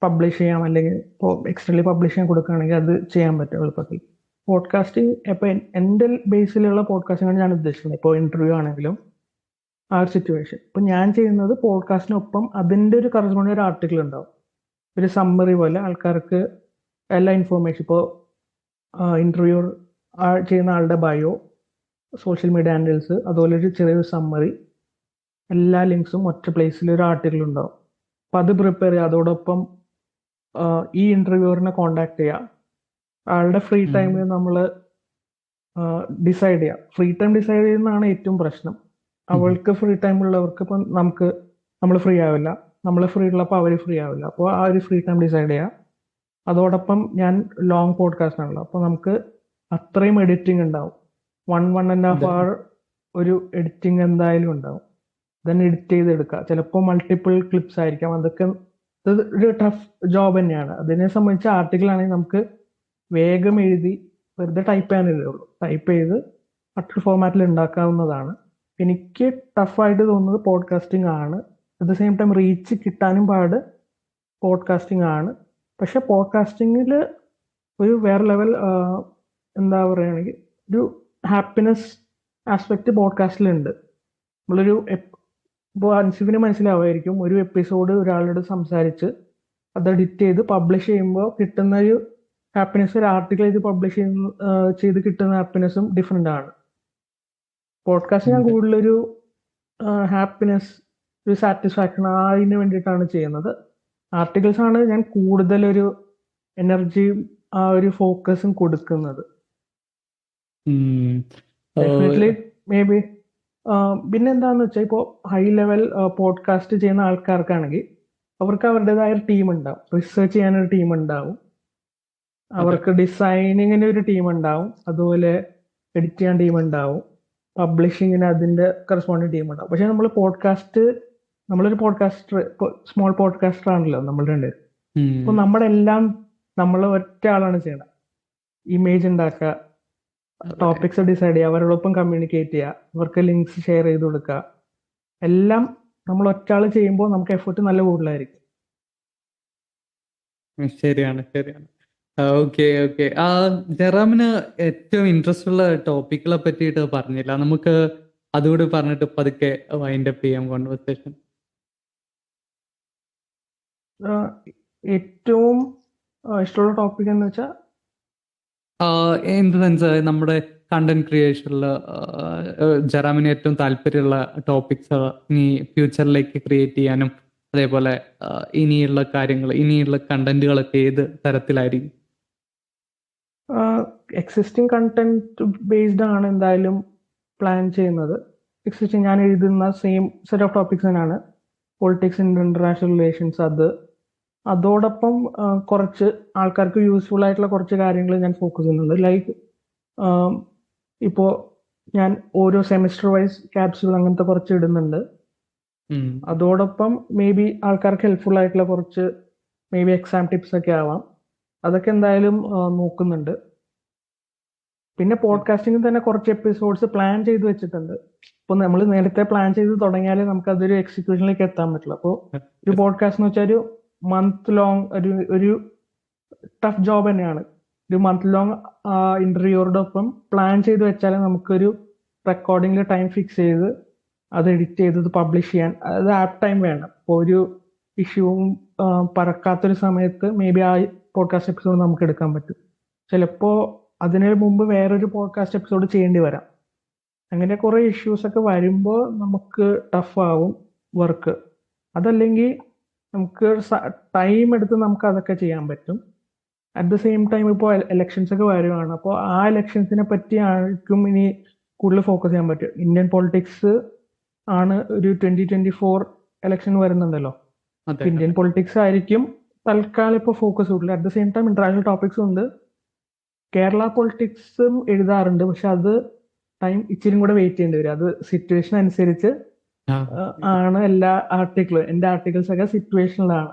പബ്ലിഷ് ചെയ്യാം, അല്ലെങ്കിൽ ഇപ്പോൾ എക്സ്റ്റർണലി പബ്ലിഷ് ചെയ്യാൻ കൊടുക്കുകയാണെങ്കിൽ അത് ചെയ്യാൻ പറ്റും എളുപ്പത്തിൽ. പോഡ്കാസ്റ്റിംഗ് ഇപ്പോൾ എൻ്റെ ബേസിലുള്ള പോഡ്കാസ്റ്റിംഗാണ് ഞാൻ ഉദ്ദേശിക്കുന്നത്. ഇപ്പോൾ ഇന്റർവ്യൂ ആണെങ്കിലും ആ ഒരു സിറ്റുവേഷൻ. ഇപ്പോൾ ഞാൻ ചെയ്യുന്നത് പോഡ്കാസ്റ്റിനൊപ്പം അതിൻ്റെ ഒരു കറസ്പോണ്ടിങ് ഒരു ആർട്ടിക്കിൾ ഉണ്ടാവും, ഒരു സമ്മറി പോലെ ആൾക്കാർക്ക് എല്ലാ ഇൻഫോർമേഷൻ. ഇപ്പോൾ ഇന്റർവ്യൂ ചെയ്യുന്ന ആളുടെ ബയോ, സോഷ്യൽ മീഡിയ ഹാൻഡിൽസ്, അതുപോലെ ഒരു ചെറിയൊരു സമ്മറി, എല്ലാ ലിങ്ക്സും ഒറ്റ പ്ലേസിൽ ഒരു ആർട്ടിക്കിൾ ഉണ്ടാവും. അപ്പം അത് പ്രിപ്പയർ ചെയ്യുക. അതോടൊപ്പം ഈ ഇന്റർവ്യൂവറിനെ കോണ്ടാക്ട് ചെയ്യുക. ആളുടെ ഫ്രീ ടൈമിൽ നമ്മൾ ഡിസൈഡ് ചെയ്യുക. ഫ്രീ ടൈം ഡിസൈഡ് ചെയ്യുന്നതാണ് ഏറ്റവും പ്രശ്നം. അവൾക്ക് ഫ്രീ ടൈം ഉള്ളവർക്ക് ഇപ്പം നമ്മൾ ഫ്രീ ആവില്ല, നമ്മൾ ഫ്രീ ഉള്ളപ്പോൾ അവർ ഫ്രീ ആവില്ല. അപ്പോൾ ആ ഒരു ഫ്രീ ടൈം ഡിസൈഡ് ചെയ്യുക. അതോടൊപ്പം ഞാൻ ലോങ് പോഡ്കാസ്റ്റ് ആണല്ലോ, അപ്പോൾ നമുക്ക് അത്രയും എഡിറ്റിംഗ് ഉണ്ടാവും. 1.5 hour ഒരു എഡിറ്റിംഗ് എന്തായാലും ഉണ്ടാവും. ദെൻ എഡിറ്റ് ചെയ്തെടുക്കുക. ചിലപ്പോൾ മൾട്ടിപ്പിൾ ക്ലിപ്സ് ആയിരിക്കാം. അതൊക്കെ ഒരു ടഫ് ജോബ് തന്നെയാണ്. അതിനെ സംബന്ധിച്ച് ആർട്ടിക്കിൾ ആണെങ്കിൽ നമുക്ക് വേഗം എഴുതി വെറുതെ ടൈപ്പ് ചെയ്യാനല്ലേ ഉള്ളൂ, ടൈപ്പ് ചെയ്ത് മറ്റൊരു ഫോർമാറ്റിൽ ഉണ്ടാക്കാവുന്നതാണ്. എനിക്ക് ടഫായിട്ട് തോന്നുന്നത് പോഡ്കാസ്റ്റിംഗ് ആണ്. At the same time reach കിട്ടാനും പാട് പോഡ്കാസ്റ്റിംഗ് ആണ്. പക്ഷെ പോഡ്കാസ്റ്റിങ്ങിൽ ഒരു വേറെ ലെവൽ എന്താ പറയുകയാണെങ്കിൽ ഒരു ഹാപ്പിനെസ് ആസ്പെക്ട് പോഡ്കാസ്റ്റിലുണ്ട്. നമ്മളൊരു ഇപ്പോൾ അൻസിഫിന് മനസ്സിലാവുമായിരിക്കും, ഒരു എപ്പിസോഡ് ഒരാളോട് സംസാരിച്ച് അത് എഡിറ്റ് ചെയ്ത് പബ്ലിഷ് ചെയ്യുമ്പോൾ കിട്ടുന്ന ഒരു ഹാപ്പിനെസ് ഒരു ആർട്ടിക്കിൾ ചെയ്ത് കിട്ടുന്ന ഹാപ്പിനെസ്സും ഡിഫറെൻ്റ് ആണ്. പോഡ്കാസ്റ്റ് ഞാൻ കൂടുതലൊരു ഹാപ്പിനെസ്, ഒരു സാറ്റിസ്ഫാക്ഷൻ അതിന് വേണ്ടിയിട്ടാണ് ചെയ്യുന്നത്. ആർട്ടിക്കിൾസ് ആണ് ഞാൻ കൂടുതലൊരു എനർജിയും ആ ഒരു ഫോക്കസും കൊടുക്കുന്നത്. ഡെഫിനറ്റ്ലി മേ ബി പിന്നെ എന്താണെന്ന് വെച്ചാൽ ഇപ്പോൾ ഹൈ ലെവൽ പോഡ്കാസ്റ്റ് ചെയ്യുന്ന ആൾക്കാർക്കാണെങ്കിൽ അവർക്ക് അവരുടേതായ ഒരു ടീം ഉണ്ടാവും, റിസർച്ച് ചെയ്യാനൊരു ടീം ഉണ്ടാവും, അവർക്ക് ഡിസൈനിങ്ങിന് ഒരു ടീം ഉണ്ടാവും, അതുപോലെ എഡിറ്റ് ചെയ്യാൻ ടീം ഉണ്ടാവും, പബ്ലിഷിങ്ങിന് അതിൻ്റെ കറസ്പോണ്ടിങ് ടീം ഉണ്ടാവും. പക്ഷെ നമ്മളൊരു പോഡ്കാസ്റ്റർ, സ്മോൾ പോഡ്കാസ്റ്റർ ആണല്ലോ നമ്മൾ രണ്ടുപേരും. അപ്പോൾ നമ്മുടെ എല്ലാം നമ്മൾ ഒറ്റ ആളാണ് ചെയ്യണം. ഇമേജ് ഉണ്ടാക്കുക, ടോപ്പിക്സ് ഡിസൈഡ് ചെയ്യുക, അവരോടൊപ്പം കമ്മ്യൂണിക്കേറ്റ് ചെയ്യുക, അവർക്ക് ലിങ്ക്സ് ഷെയർ ചെയ്ത് കൊടുക്കുക, എല്ലാം നമ്മൾ ഒറ്റ ആൾ ചെയ്യുമ്പോൾ നമുക്ക് എഫേർട്ട് നല്ല കൂടുതലായിരിക്കും. ശരിയാണ്. ഓക്കെ. ജെറാമിന് ഏറ്റവും ഇൻട്രസ്റ്റ് ഉള്ള ടോപ്പിക്കുകളെ പറ്റിയിട്ട് പറഞ്ഞില്ല. നമുക്ക് അതുകൂടി പറഞ്ഞിട്ട് പതുക്കെ വൈൻഡപ്പ് ചെയ്യാം കോൺവെർസേഷൻ. ഏറ്റവും ഇഷ്ടമുള്ള ടോപ്പിക് എന്ന് വെച്ചാൽ ഇൻ ദ സെൻസ് നമ്മുടെ കണ്ടന്റ് ക്രിയേഷനിൽ ജറാമിന് ഏറ്റവും താല്പര്യമുള്ള ടോപ്പിക്സ് ഇനി ഫ്യൂച്ചറിലേക്ക് ക്രിയേറ്റ് ചെയ്യാനും അതേപോലെ ഇനിയുള്ള കാര്യങ്ങൾ ഇനിയുള്ള കണ്ടന്റുകളൊക്കെ ഏത് തരത്തിലായിരിക്കും? എക്സിസ്റ്റിംഗ് കണ്ടന്റ് ബേസ്ഡ് ആണ് എന്തായാലും പ്ലാൻ ചെയ്യുന്നത്. എക്സിസ്റ്റിംഗ് ഞാൻ എഴുതുന്ന സെയിം സെറ്റ് ഓഫ് ടോപ്പിക്സ് തന്നെയാണ്. പൊളിറ്റിക്സ് ഇൻ ഇന്റർനാഷണൽ റിലേഷൻസ്, അതോടൊപ്പം കുറച്ച് ആൾക്കാർക്ക് യൂസ്ഫുൾ ആയിട്ടുള്ള കുറച്ച് കാര്യങ്ങൾ ഞാൻ ഫോക്കസ് ചെയ്യുന്നുണ്ട്. ലൈക്ക് ഇപ്പോൾ ഞാൻ ഓരോ സെമിസ്റ്റർ വൈസ് ക്യാപ്സ്യൂൾ അങ്ങനത്തെ കുറച്ച് ഇടുന്നുണ്ട്. അതോടൊപ്പം മേ ബി ആൾക്കാർക്ക് ഹെൽപ്ഫുൾ ആയിട്ടുള്ള കുറച്ച് മേ ബി എക്സാം ടിപ്സ് ഒക്കെ ആവാം. അതൊക്കെ എന്തായാലും നോക്കുന്നുണ്ട്. പിന്നെ പോഡ്കാസ്റ്റിംഗിൽ തന്നെ കുറച്ച് എപ്പിസോഡ്സ് പ്ലാൻ ചെയ്ത് വെച്ചിട്ടുണ്ട്. ഇപ്പൊ നമ്മൾ നേരത്തെ പ്ലാൻ ചെയ്ത് തുടങ്ങിയാലേ നമുക്ക് അതൊരു എക്സിക്യൂഷനിലേക്ക് എത്താൻ പറ്റില്ല. അപ്പോൾ ഒരു പോഡ്കാസ്റ്റ് എന്ന് വെച്ചാൽ ഒരു മന്ത് ലോങ് ഒരു ടഫ് ജോബ് തന്നെയാണ്. ഒരു മന്ത് ലോങ് ഇന്റർവ്യൂയോടൊപ്പം പ്ലാൻ ചെയ്ത് വെച്ചാലേ നമുക്കൊരു റെക്കോർഡിംഗിൽ ടൈം ഫിക്സ് ചെയ്ത് അത് എഡിറ്റ് ചെയ്ത് പബ്ലിഷ് ചെയ്യാൻ അത് ആപ്പ് ടൈം വേണം. ഇപ്പോൾ ഒരു ഇഷ്യൂവും പറക്കാത്തൊരു സമയത്ത് മേ ബി ആ പോഡ്കാസ്റ്റ് എപ്പിസോഡ് നമുക്ക് എടുക്കാൻ പറ്റും. ചിലപ്പോൾ അതിന് മുമ്പ് വേറൊരു പോഡ്കാസ്റ്റ് എപ്പിസോഡ് ചെയ്യേണ്ടി വരാം. അങ്ങനെ കുറെ ഇഷ്യൂസ് ഒക്കെ വരുമ്പോൾ നമുക്ക് ടഫ് ആവും വർക്ക്. അതല്ലെങ്കിൽ നമുക്ക് ടൈം എടുത്ത് നമുക്ക് അതൊക്കെ ചെയ്യാൻ പറ്റും. അറ്റ് ദ സെയിം ടൈം ഇപ്പോൾ എലക്ഷൻസ് ഒക്കെ വരുവാണ്. അപ്പോൾ ആ എലക്ഷൻസിനെ പറ്റി ആർക്കും ഇനി കൂടുതൽ ഫോക്കസ് ചെയ്യാൻ പറ്റും. ഇന്ത്യൻ പൊളിറ്റിക്സ് ആണ് ഒരു 2024 എലക്ഷൻ വരുന്നുണ്ടല്ലോ. ഇന്ത്യൻ പൊളിറ്റിക്സ് ആയിരിക്കും തൽക്കാലം ഇപ്പോൾ ഫോക്കസ് കൂടുതൽ. At the same time international ടോപ്പിക്സും ഉണ്ട്. കേരള പൊളിറ്റിക്സും എഴുതാറുണ്ട്, പക്ഷെ അത് ടൈം ഇച്ചിരി കൂടെ വെയിറ്റ് ചെയ്യേണ്ടി വരും. അത് സിറ്റുവേഷൻ അനുസരിച്ച് ആണ് എല്ലാ ആർട്ടിക്കിളും. എന്റെ ആർട്ടിക്കിൾസ് ഒക്കെ സിറ്റുവേഷനിലാണ്.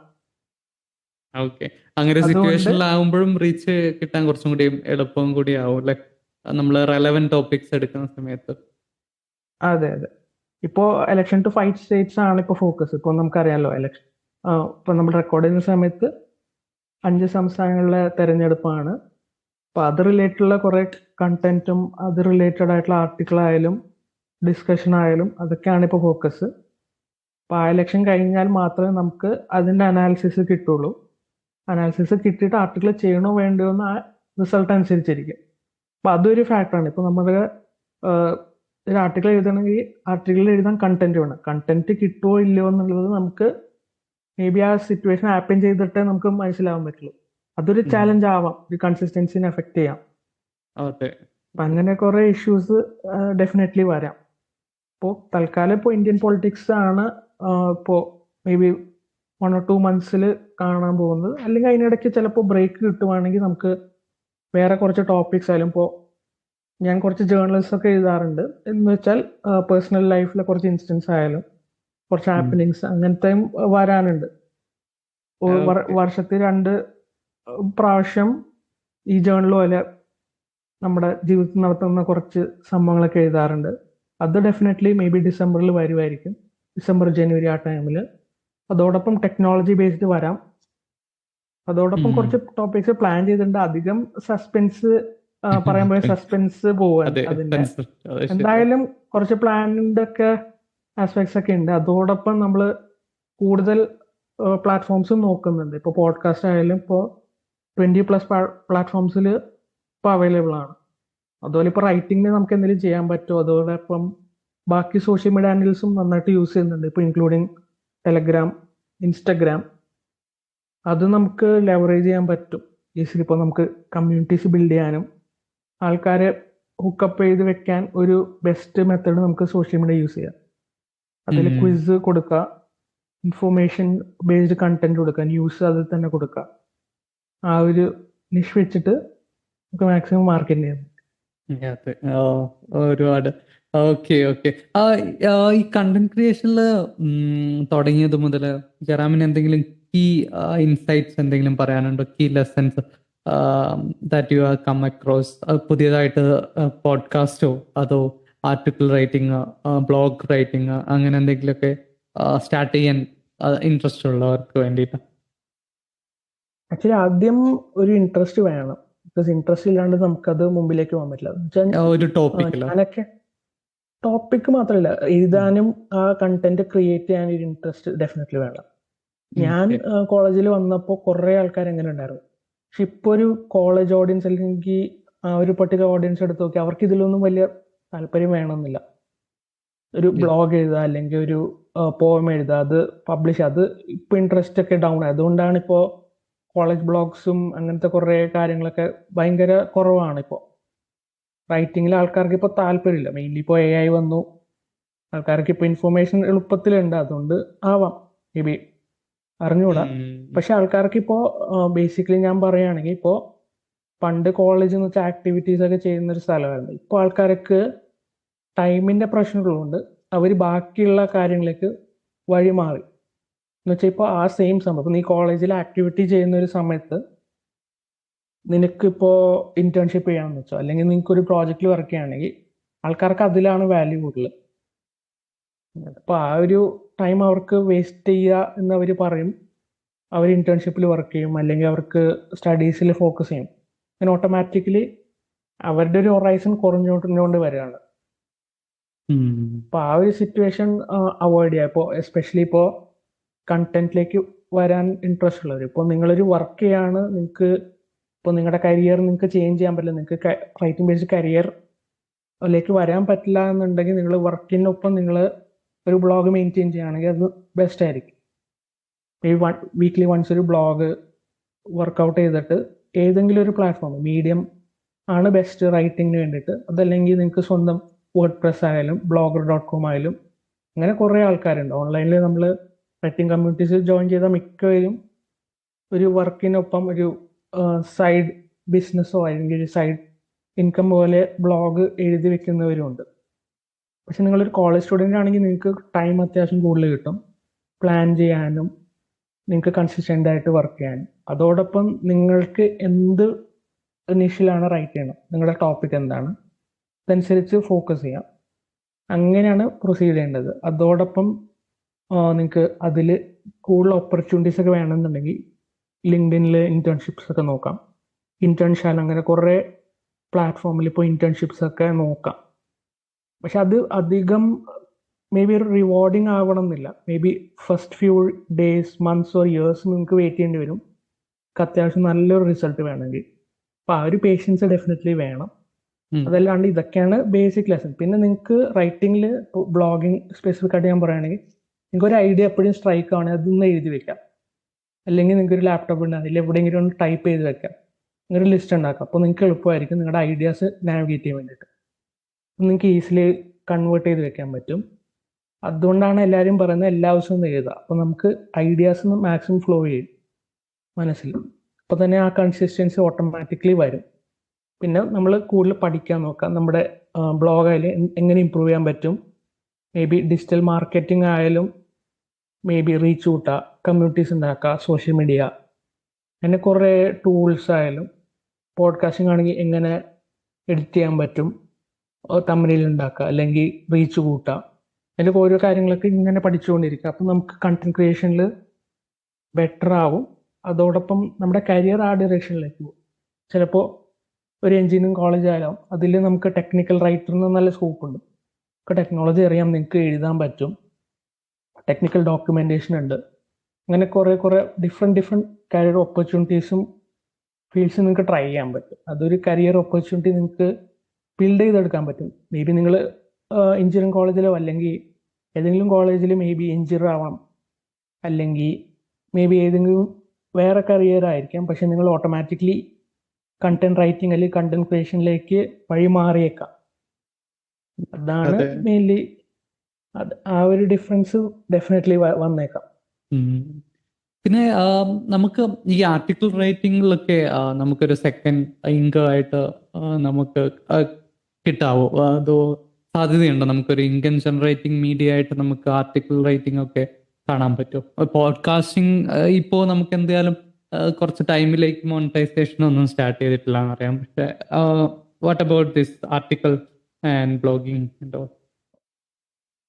ഓക്കെ, അങ്ങനെ സിറ്റുവേഷനിലാവുമ്പോഴും റീച്ച് കിട്ടാൻ കുറച്ചും കൂടി എളുപ്പം കൂടി ആവും അല്ലെ, നമ്മൾ റെലവെന്റ് ടോപ്പിക്സ് എടുക്കുന്ന സമയത്ത്. അതെ അതെ. ഇപ്പോ ഇലക്ഷൻ ടു 5 സ്റ്റേറ്റ്സ് ആണ് ഇപ്പൊ ഫോക്കസ്. ഇപ്പൊ നമുക്കറിയാലോ ഇലക്ഷൻ ഇപ്പൊ നമ്മൾ റെക്കോർഡ് ചെയ്യുന്ന സമയത്ത് 5 സംസ്ഥാനങ്ങളിലെ തെരഞ്ഞെടുപ്പാണ്. അപ്പൊ അത് റിലേറ്റഡുള്ള കുറെ കണ്ടന്റും അത് റിലേറ്റഡ് ആയിട്ടുള്ള ആർട്ടിക്കിൾ ആയാലും ഡിസ്കഷൻ ആയാലും അതൊക്കെയാണ് ഇപ്പോൾ ഫോക്കസ്. അപ്പൊ ആ ഇലക്ഷൻ കഴിഞ്ഞാൽ മാത്രമേ നമുക്ക് അതിന്റെ അനാലിസിസ് കിട്ടുള്ളൂ. അനാലിസിസ് കിട്ടിയിട്ട് ആർട്ടിക്കിൾ ചെയ്യണോ വേണ്ടയോ എന്ന് ആ റിസൾട്ട് അനുസരിച്ചിരിക്കും. അപ്പൊ അതൊരു ഫാക്ടറാണ്. ഇപ്പൊ നമ്മുടെ ഒരു ആർട്ടിക്കിൾ എഴുതണമെങ്കിൽ ആർട്ടിക്കിൾ എഴുതാൻ കണ്ടന്റ് വേണം. കണ്ടന്റ് കിട്ടുമോ ഇല്ലയോ എന്നുള്ളത് നമുക്ക് മേ ബി ആ സിറ്റുവേഷൻ ആപ്പൻ ചെയ്തിട്ടേ നമുക്ക് മനസ്സിലാവാൻ പറ്റുള്ളൂ. അതൊരു ചാലഞ്ച് ആവാം, ഒരു കൺസിസ്റ്റൻസിനെ എഫക്ട് ചെയ്യാം. അപ്പൊ അങ്ങനെ കുറെ ഇഷ്യൂസ് ഡെഫിനറ്റ്ലി വരാം. ഇപ്പോൾ തൽക്കാലം ഇപ്പോൾ ഇന്ത്യൻ പൊളിറ്റിക്സ് ആണ് ഇപ്പോൾ മേ ബി 1 or 2 months കാണാൻ പോകുന്നത്. അല്ലെങ്കിൽ അതിനിടയ്ക്ക് ചിലപ്പോൾ ബ്രേക്ക് കിട്ടുവാണെങ്കിൽ നമുക്ക് വേറെ കുറച്ച് ടോപ്പിക്സ് ആയാലും, ഇപ്പോൾ ഞാൻ കുറച്ച് ജേർണൽസ് ഒക്കെ എഴുതാറുണ്ട്. എന്ന് വെച്ചാൽ പേഴ്സണൽ ലൈഫിലെ കുറച്ച് ഇൻസിഡൻസ് ആയാലും കുറച്ച് ഹാപ്പനിങ്സ് അങ്ങനത്തെയും വരാനുണ്ട്. വർഷത്തിൽ 2 പ്രാവശ്യം ഈ ജേർണൽ പോലെ നമ്മുടെ ജീവിതത്തിൽ നടത്തുന്ന കുറച്ച് സംഭവങ്ങളൊക്കെ എഴുതാറുണ്ട്. അത് ഡെഫിനറ്റ്ലി മേ ബി ഡിസംബറിൽ വരുമായിരിക്കും, ഡിസംബർ ജനുവരി ആ ടൈമിൽ. അതോടൊപ്പം ടെക്നോളജി ബേസ്ഡ് വരാം. അതോടൊപ്പം കുറച്ച് ടോപ്പിക്സ് പ്ലാൻ ചെയ്തിട്ടുണ്ട്. അധികം സസ്പെൻസ് പറയുമ്പോൾ സസ്പെൻസ് പോവാൻ അതിന്റെ എന്തായാലും കുറച്ച് പ്ലാനിന്റെ ഒക്കെ ആസ്പെക്ട്സ് ഒക്കെ ഉണ്ട്. അതോടൊപ്പം നമ്മൾ കൂടുതൽ പ്ലാറ്റ്ഫോംസും നോക്കുന്നുണ്ട്. ഇപ്പോൾ പോഡ്കാസ്റ്റ് ആയാലും ഇപ്പോൾ 20+ പ്ലാറ്റ്ഫോംസിൽ ഇപ്പോൾ അവൈലബിൾ ആണ്. അതുപോലെ ഇപ്പോൾ റൈറ്റിംഗിന് നമുക്ക് എന്തെങ്കിലും ചെയ്യാൻ പറ്റുമോ, അതോടൊപ്പം ബാക്കി സോഷ്യൽ മീഡിയ ഹാൻഡിൽസും നന്നായിട്ട് യൂസ് ചെയ്യുന്നുണ്ട്. ഇപ്പോൾ ഇൻക്ലൂഡിങ് ടെലഗ്രാം, ഇൻസ്റ്റഗ്രാം, അത് നമുക്ക് ലെവറേജ് ചെയ്യാൻ പറ്റും ഈസിലി. ഇപ്പോൾ നമുക്ക് കമ്മ്യൂണിറ്റീസ് ബിൽഡ് ചെയ്യാനും ആൾക്കാരെ ഹുക്കപ്പ് ചെയ്ത് വെക്കാൻ ഒരു ബെസ്റ്റ് മെത്തേഡ് നമുക്ക് സോഷ്യൽ മീഡിയ യൂസ് ചെയ്യാം. അതിൽ ക്വിസ് കൊടുക്കുക, ഇൻഫോർമേഷൻ ബേസ്ഡ് കണ്ടന്റ് കൊടുക്കുക, ന്യൂസ് അതിൽ തന്നെ കൊടുക്കുക. ആ ഒരു നിഷ് വെച്ചിട്ട് നമുക്ക് മാക്സിമം മാർക്കറ്റ് ചെയ്യാം. ഒരുപാട് ഓക്കെ. ഈ കണ്ടന്റ് ക്രിയേഷനിൽ തുടങ്ങിയത് മുതൽ ജറാമിന് എന്തെങ്കിലും കീ ഇൻസൈറ്റ്സ് എന്തെങ്കിലും പറയാനുണ്ടോ? Key lessons that you have come across? പുതിയതായിട്ട് പോഡ്കാസ്റ്റോ അതോ ആർട്ടിക്കിൾ റൈറ്റിംഗ്, ബ്ലോഗ് റൈറ്റിംഗ്, അങ്ങനെ എന്തെങ്കിലുമൊക്കെ സ്റ്റാർട്ട് ചെയ്യാൻ ഇൻട്രസ്റ്റ് ഉള്ളവർക്ക് വേണ്ടിയിട്ട്? ആക്ച്വലി ആദ്യം ഒരു ഇൻട്രസ്റ്റ് വേണം. ബിക്കോസ് ഇൻട്രസ്റ്റ് ഇല്ലാണ്ട് നമുക്കത് മുമ്പിലേക്ക് പോകാൻ പറ്റില്ല. ഒരു ഞാനൊക്കെ ടോപ്പിക് മാത്രമല്ല, എഴുതാനും ആ കണ്ടന്റ് ക്രിയേറ്റ് ചെയ്യാൻ ഒരു ഇൻട്രസ്റ്റ് ഡെഫിനറ്റ്ലി വേണം. ഞാൻ കോളേജിൽ വന്നപ്പോൾ കുറെ ആൾക്കാർ എങ്ങനെ ഉണ്ടായിരുന്നു. പക്ഷെ ഇപ്പൊ ഒരു കോളേജ് ഓഡിയൻസ് അല്ലെങ്കിൽ ഒരു പർട്ടിക്കുലർ ഓഡിയൻസ് എടുത്ത് നോക്കി അവർക്ക് ഇതിലൊന്നും വലിയ താല്പര്യം വേണമെന്നില്ല. ഒരു ബ്ലോഗ് എഴുതുക അല്ലെങ്കിൽ ഒരു പോയം എഴുതുക, അത് പബ്ലിഷ്, അത് ഇപ്പൊ ഇൻട്രസ്റ്റ് ഒക്കെ ഡൗൺ. അതുകൊണ്ടാണ് ഇപ്പോൾ കോളേജ് ബ്ലോഗ്സും അങ്ങനത്തെ കുറേ കാര്യങ്ങളൊക്കെ ഭയങ്കര കുറവാണ് ഇപ്പോൾ. റൈറ്റിങ്ങിൽ ആൾക്കാർക്ക് ഇപ്പോൾ താല്പര്യമില്ല. മെയിൻലി ഇപ്പോൾ AI വന്നു, ആൾക്കാർക്ക് ഇപ്പോൾ ഇൻഫർമേഷൻ എളുപ്പത്തിലുണ്ട്, അതുകൊണ്ട് ആവാം മേ ബി, അറിഞ്ഞുകൂടാ. പക്ഷെ ആൾക്കാർക്ക് ഇപ്പോൾ ബേസിക്കലി ഞാൻ പറയുകയാണെങ്കിൽ ഇപ്പോൾ പണ്ട് കോളേജ് എന്ന് വെച്ചാൽ ആക്ടിവിറ്റീസ് ഒക്കെ ചെയ്യുന്ന ഒരു സ്ഥലമായിരുന്നു. ഇപ്പോൾ ആൾക്കാർക്ക് ടൈമിന്റെ പ്രശ്നങ്ങളുണ്ട്, അവർ ബാക്കിയുള്ള കാര്യങ്ങളിലേക്ക് വഴി മാറി. എന്ന് വെച്ചാൽ ഇപ്പോൾ ആ സെയിം സംഭവം, ഇപ്പൊ നീ കോളേജിൽ ആക്ടിവിറ്റി ചെയ്യുന്ന ഒരു സമയത്ത് നിനക്കിപ്പോൾ ഇന്റേൺഷിപ്പ് ചെയ്യാമെന്ന് വെച്ചോ, അല്ലെങ്കിൽ നിനക്ക് ഒരു പ്രോജക്റ്റിൽ വർക്ക് ചെയ്യുകയാണെങ്കിൽ ആൾക്കാർക്ക് അതിലാണ് വാല്യൂ കൂടുതൽ. അപ്പോൾ ആ ഒരു ടൈം അവർക്ക് വേസ്റ്റ് ചെയ്യുക എന്ന് അവർ പറയും. അവർ ഇന്റേൺഷിപ്പിൽ വർക്ക് ചെയ്യും, അല്ലെങ്കിൽ അവർക്ക് സ്റ്റഡീസിൽ ഫോക്കസ് ചെയ്യും. അങ്ങനെ ഓട്ടോമാറ്റിക്കലി അവരുടെ ഒരു ഹൊറൈസൺ കുറഞ്ഞുകൊണ്ട് വരികയാണ്. അപ്പോൾ ആ ഒരു സിറ്റുവേഷൻ അവോയ്ഡ് ചെയ്യുക. ഇപ്പോൾ എസ്പെഷ്യലി ഇപ്പോൾ കണ്ടന്റിലേക്ക് വരാൻ ഇൻട്രസ്റ്റ് ഉള്ളവർ, ഇപ്പോൾ നിങ്ങളൊരു വർക്ക് ചെയ്യാണ്, നിങ്ങൾക്ക് ഇപ്പോൾ നിങ്ങളുടെ കരിയർ നിങ്ങൾക്ക് ചേഞ്ച് ചെയ്യാൻ പറ്റില്ല, നിങ്ങൾക്ക് റൈറ്റിംഗ് ബേസ്ഡ് കരിയറിലേക്ക് വരാൻ പറ്റില്ല എന്നുണ്ടെങ്കിൽ നിങ്ങൾ വർക്കിനൊപ്പം നിങ്ങൾ ഒരു ബ്ലോഗ് മെയിൻറ്റെയിൻ ചെയ്യുകയാണെങ്കിൽ അത് ബെസ്റ്റ് ആയിരിക്കും. ഈ വീക്ക്ലി വൺസ് ഒരു ബ്ലോഗ് വർക്കൗട്ട് ചെയ്തിട്ട് ഏതെങ്കിലും ഒരു പ്ലാറ്റ്ഫോം, മീഡിയം ആണ് ബെസ്റ്റ് റൈറ്റിങ്ങിന് വേണ്ടിയിട്ട്. അതല്ലെങ്കിൽ നിങ്ങൾക്ക് സ്വന്തം WordPress ആയാലും blogger.com ആയാലും, അങ്ങനെ കുറേ ആൾക്കാരുണ്ട് ഓൺലൈനിൽ. നമ്മൾ റൈറ്റിംഗ് കമ്മ്യൂണിറ്റീസ് ജോയിൻ ചെയ്ത മിക്കവരും ഒരു വർക്കിനൊപ്പം ഒരു സൈഡ് ബിസിനസ്സോ അല്ലെങ്കിൽ ഒരു സൈഡ് ഇൻകം പോലെ ബ്ലോഗ് എഴുതി വെക്കുന്നവരുമുണ്ട്. പക്ഷെ നിങ്ങളൊരു കോളേജ് സ്റ്റുഡൻ്റ് ആണെങ്കിൽ നിങ്ങൾക്ക് ടൈം അത്യാവശ്യം കൂടുതൽ കിട്ടും, പ്ലാൻ ചെയ്യാനും നിങ്ങൾക്ക് കൺസിസ്റ്റൻ്റ് ആയിട്ട് വർക്ക് ചെയ്യാനും. അതോടൊപ്പം നിങ്ങൾക്ക് എന്ത് നിഷിലാണ് റൈറ്റ് ചെയ്യണം, നിങ്ങളുടെ ടോപ്പിക് എന്താണ്, അതനുസരിച്ച് ഫോക്കസ് ചെയ്യാം. അങ്ങനെയാണ് പ്രൊസീഡ് ചെയ്യേണ്ടത്. അതോടൊപ്പം നിങ്ങൾക്ക് അതിൽ കൂടുതൽ ഓപ്പർച്യൂണിറ്റീസ് ഒക്കെ വേണമെന്നുണ്ടെങ്കിൽ ലിങ്ക്ഡിനിൽ ഇന്റേൺഷിപ്സ് ഒക്കെ നോക്കാം. ഇന്റേൺഷാൻ അങ്ങനെ കുറേ പ്ലാറ്റ്ഫോമിൽ ഇപ്പോൾ ഇന്റേൺഷിപ്സ് ഒക്കെ നോക്കാം. പക്ഷെ അത് അധികം മേ ബി ഒരു റിവാർഡിങ് ആവണം എന്നില്ല. May be first few days, months or years നിങ്ങൾക്ക് വെയിറ്റ് ചെയ്യേണ്ടി വരും അത്യാവശ്യം നല്ലൊരു റിസൾട്ട് വേണമെങ്കിൽ. അപ്പോൾ ആ ഒരു പേഷ്യൻസ് ഡെഫിനറ്റ്ലി വേണം. അതല്ലാണ്ട് ഇതൊക്കെയാണ് ബേസിക് ലെസൺ. പിന്നെ നിങ്ങൾക്ക് റൈറ്റിംഗിൽ ബ്ലോഗിങ് സ്പെസിഫിക് ആയിട്ട് ഞാൻ പറയുകയാണെങ്കിൽ, നിങ്ങൾക്ക് ഒരു ഐഡിയ എപ്പോഴും സ്ട്രൈക്ക് ആണെങ്കിൽ അതൊന്ന് എഴുതി വെക്കാം. അല്ലെങ്കിൽ നിങ്ങൾക്ക് ഒരു ലാപ്ടോപ്പ് ഉണ്ട്, അതിൽ എവിടെയെങ്കിലും ഒന്ന് ടൈപ്പ് ചെയ്ത് വെക്കാം, ഒരു ലിസ്റ്റ് ഉണ്ടാക്കാം. അപ്പോൾ നിങ്ങൾക്ക് എളുപ്പമായിരിക്കും നിങ്ങളുടെ ഐഡിയാസ് നാവിഗേറ്റ് ചെയ്യാൻ വേണ്ടിയിട്ട്. നിങ്ങൾക്ക് ഈസിലി കൺവേർട്ട് ചെയ്ത് വെക്കാൻ പറ്റും. അതുകൊണ്ടാണ് എല്ലാവരും പറയുന്നത് എല്ലാ ദിവസവും എഴുതുക. അപ്പോൾ നമുക്ക് ഐഡിയാസ് മാക്സിമം ഫ്ലോ ചെയ്യും മനസ്സിൽ. അപ്പോൾ തന്നെ ആ കൺസിസ്റ്റൻസി ഓട്ടോമാറ്റിക്കലി വരും. പിന്നെ നമ്മൾ കൂടുതൽ പഠിക്കാൻ നോക്കാം. നമ്മുടെ ബ്ലോഗിൽ എങ്ങനെ ഇമ്പ്രൂവ് ചെയ്യാൻ പറ്റും, മേ ബി ഡിജിറ്റൽ മാർക്കറ്റിംഗ് ആയാലും, മേ ബി റീച്ച് കൂട്ടുക, കമ്മ്യൂണിറ്റീസ് ഉണ്ടാക്കുക, സോഷ്യൽ മീഡിയ, അങ്ങനെ കുറേ ടൂൾസ് ആയാലും, പോഡ്കാസ്റ്റിംഗ് ആണെങ്കിൽ എങ്ങനെ എഡിറ്റ് ചെയ്യാൻ പറ്റും, തമ്പനെയിൽ ഉണ്ടാക്കുക, അല്ലെങ്കിൽ റീച്ച് കൂട്ടുക, അതിൻ്റെ ഓരോ കാര്യങ്ങളൊക്കെ ഇങ്ങനെ പഠിച്ചുകൊണ്ടിരിക്കുക. അപ്പം നമുക്ക് കണ്ടന്റ് ക്രിയേഷനിൽ ബെറ്റർ ആവും. അതോടൊപ്പം നമ്മുടെ കരിയർ ആ ഡയറക്ഷനിലേക്ക് പോകും. ചിലപ്പോൾ ഒരു എഞ്ചിനീയറിംഗ് കോളേജ് ആയാലും അതിൽ നമുക്ക് ടെക്നിക്കൽ റൈറ്ററിന് നല്ല സ്കോപ്പ് ഉണ്ട്. ഇപ്പോൾ ടെക്നോളജി അറിയാം, നിങ്ങൾക്ക് എഴുതാൻ പറ്റും, ടെക്നിക്കൽ ഡോക്യുമെൻറ്റേഷൻ ഉണ്ട്, അങ്ങനെ കുറേ ഡിഫറെൻറ്റ് കരിയർ ഓപ്പർച്യൂണിറ്റീസും ഫീൽഡ്സ് നിങ്ങൾക്ക് ട്രൈ ചെയ്യാൻ പറ്റും. അതൊരു കരിയർ ഓപ്പർച്യൂണിറ്റി നിങ്ങൾക്ക് ബിൽഡ് ചെയ്തെടുക്കാൻ പറ്റും. മേ ബി നിങ്ങൾ എഞ്ചിനീയറിംഗ് കോളേജിലോ അല്ലെങ്കിൽ ഏതെങ്കിലും കോളേജിൽ മേ ബി എഞ്ചിനീയർ ആവാം, അല്ലെങ്കിൽ മേ ബി ഏതെങ്കിലും വേറെ കരിയർ ആയിരിക്കാം. പക്ഷെ നിങ്ങൾ ഓട്ടോമാറ്റിക്കലി കണ്ടന്റ് റൈറ്റിംഗ് അല്ലെങ്കിൽ കണ്ടന്റ് ക്രിയേഷനിലേക്ക് വഴി മാറിയേക്കാം. അതാണ് മെയിൻലി ആ ഒരു ഡിഫറൻസ് ഡെഫിനറ്റ്ലി വന്നേക്കാം. പിന്നെ നമുക്ക് ഈ ആർട്ടിക്കിൾ റൈറ്റിംഗിലൊക്കെ നമുക്കൊരു സെക്കൻഡ് ഇൻകം ആയിട്ട് നമുക്ക് കിട്ടാവോ? അതോ സാധ്യതയുണ്ടോ നമുക്കൊരു ഇൻകം ജനറേറ്റിംഗ് മീഡിയ ആയിട്ട് നമുക്ക് ആർട്ടിക്കിൾ റൈറ്റിംഗ് ഒക്കെ കാണാൻ പറ്റുമോ? പോഡ്കാസ്റ്റിംഗ് ഇപ്പോൾ നമുക്ക് എന്തായാലും കുറച്ച് ടൈമിലേക്ക് മോണിറ്റൈസേഷൻ ഒന്നും സ്റ്റാർട്ട് ചെയ്തിട്ടില്ല എന്നറിയാം. പക്ഷെ what about this article and blogging?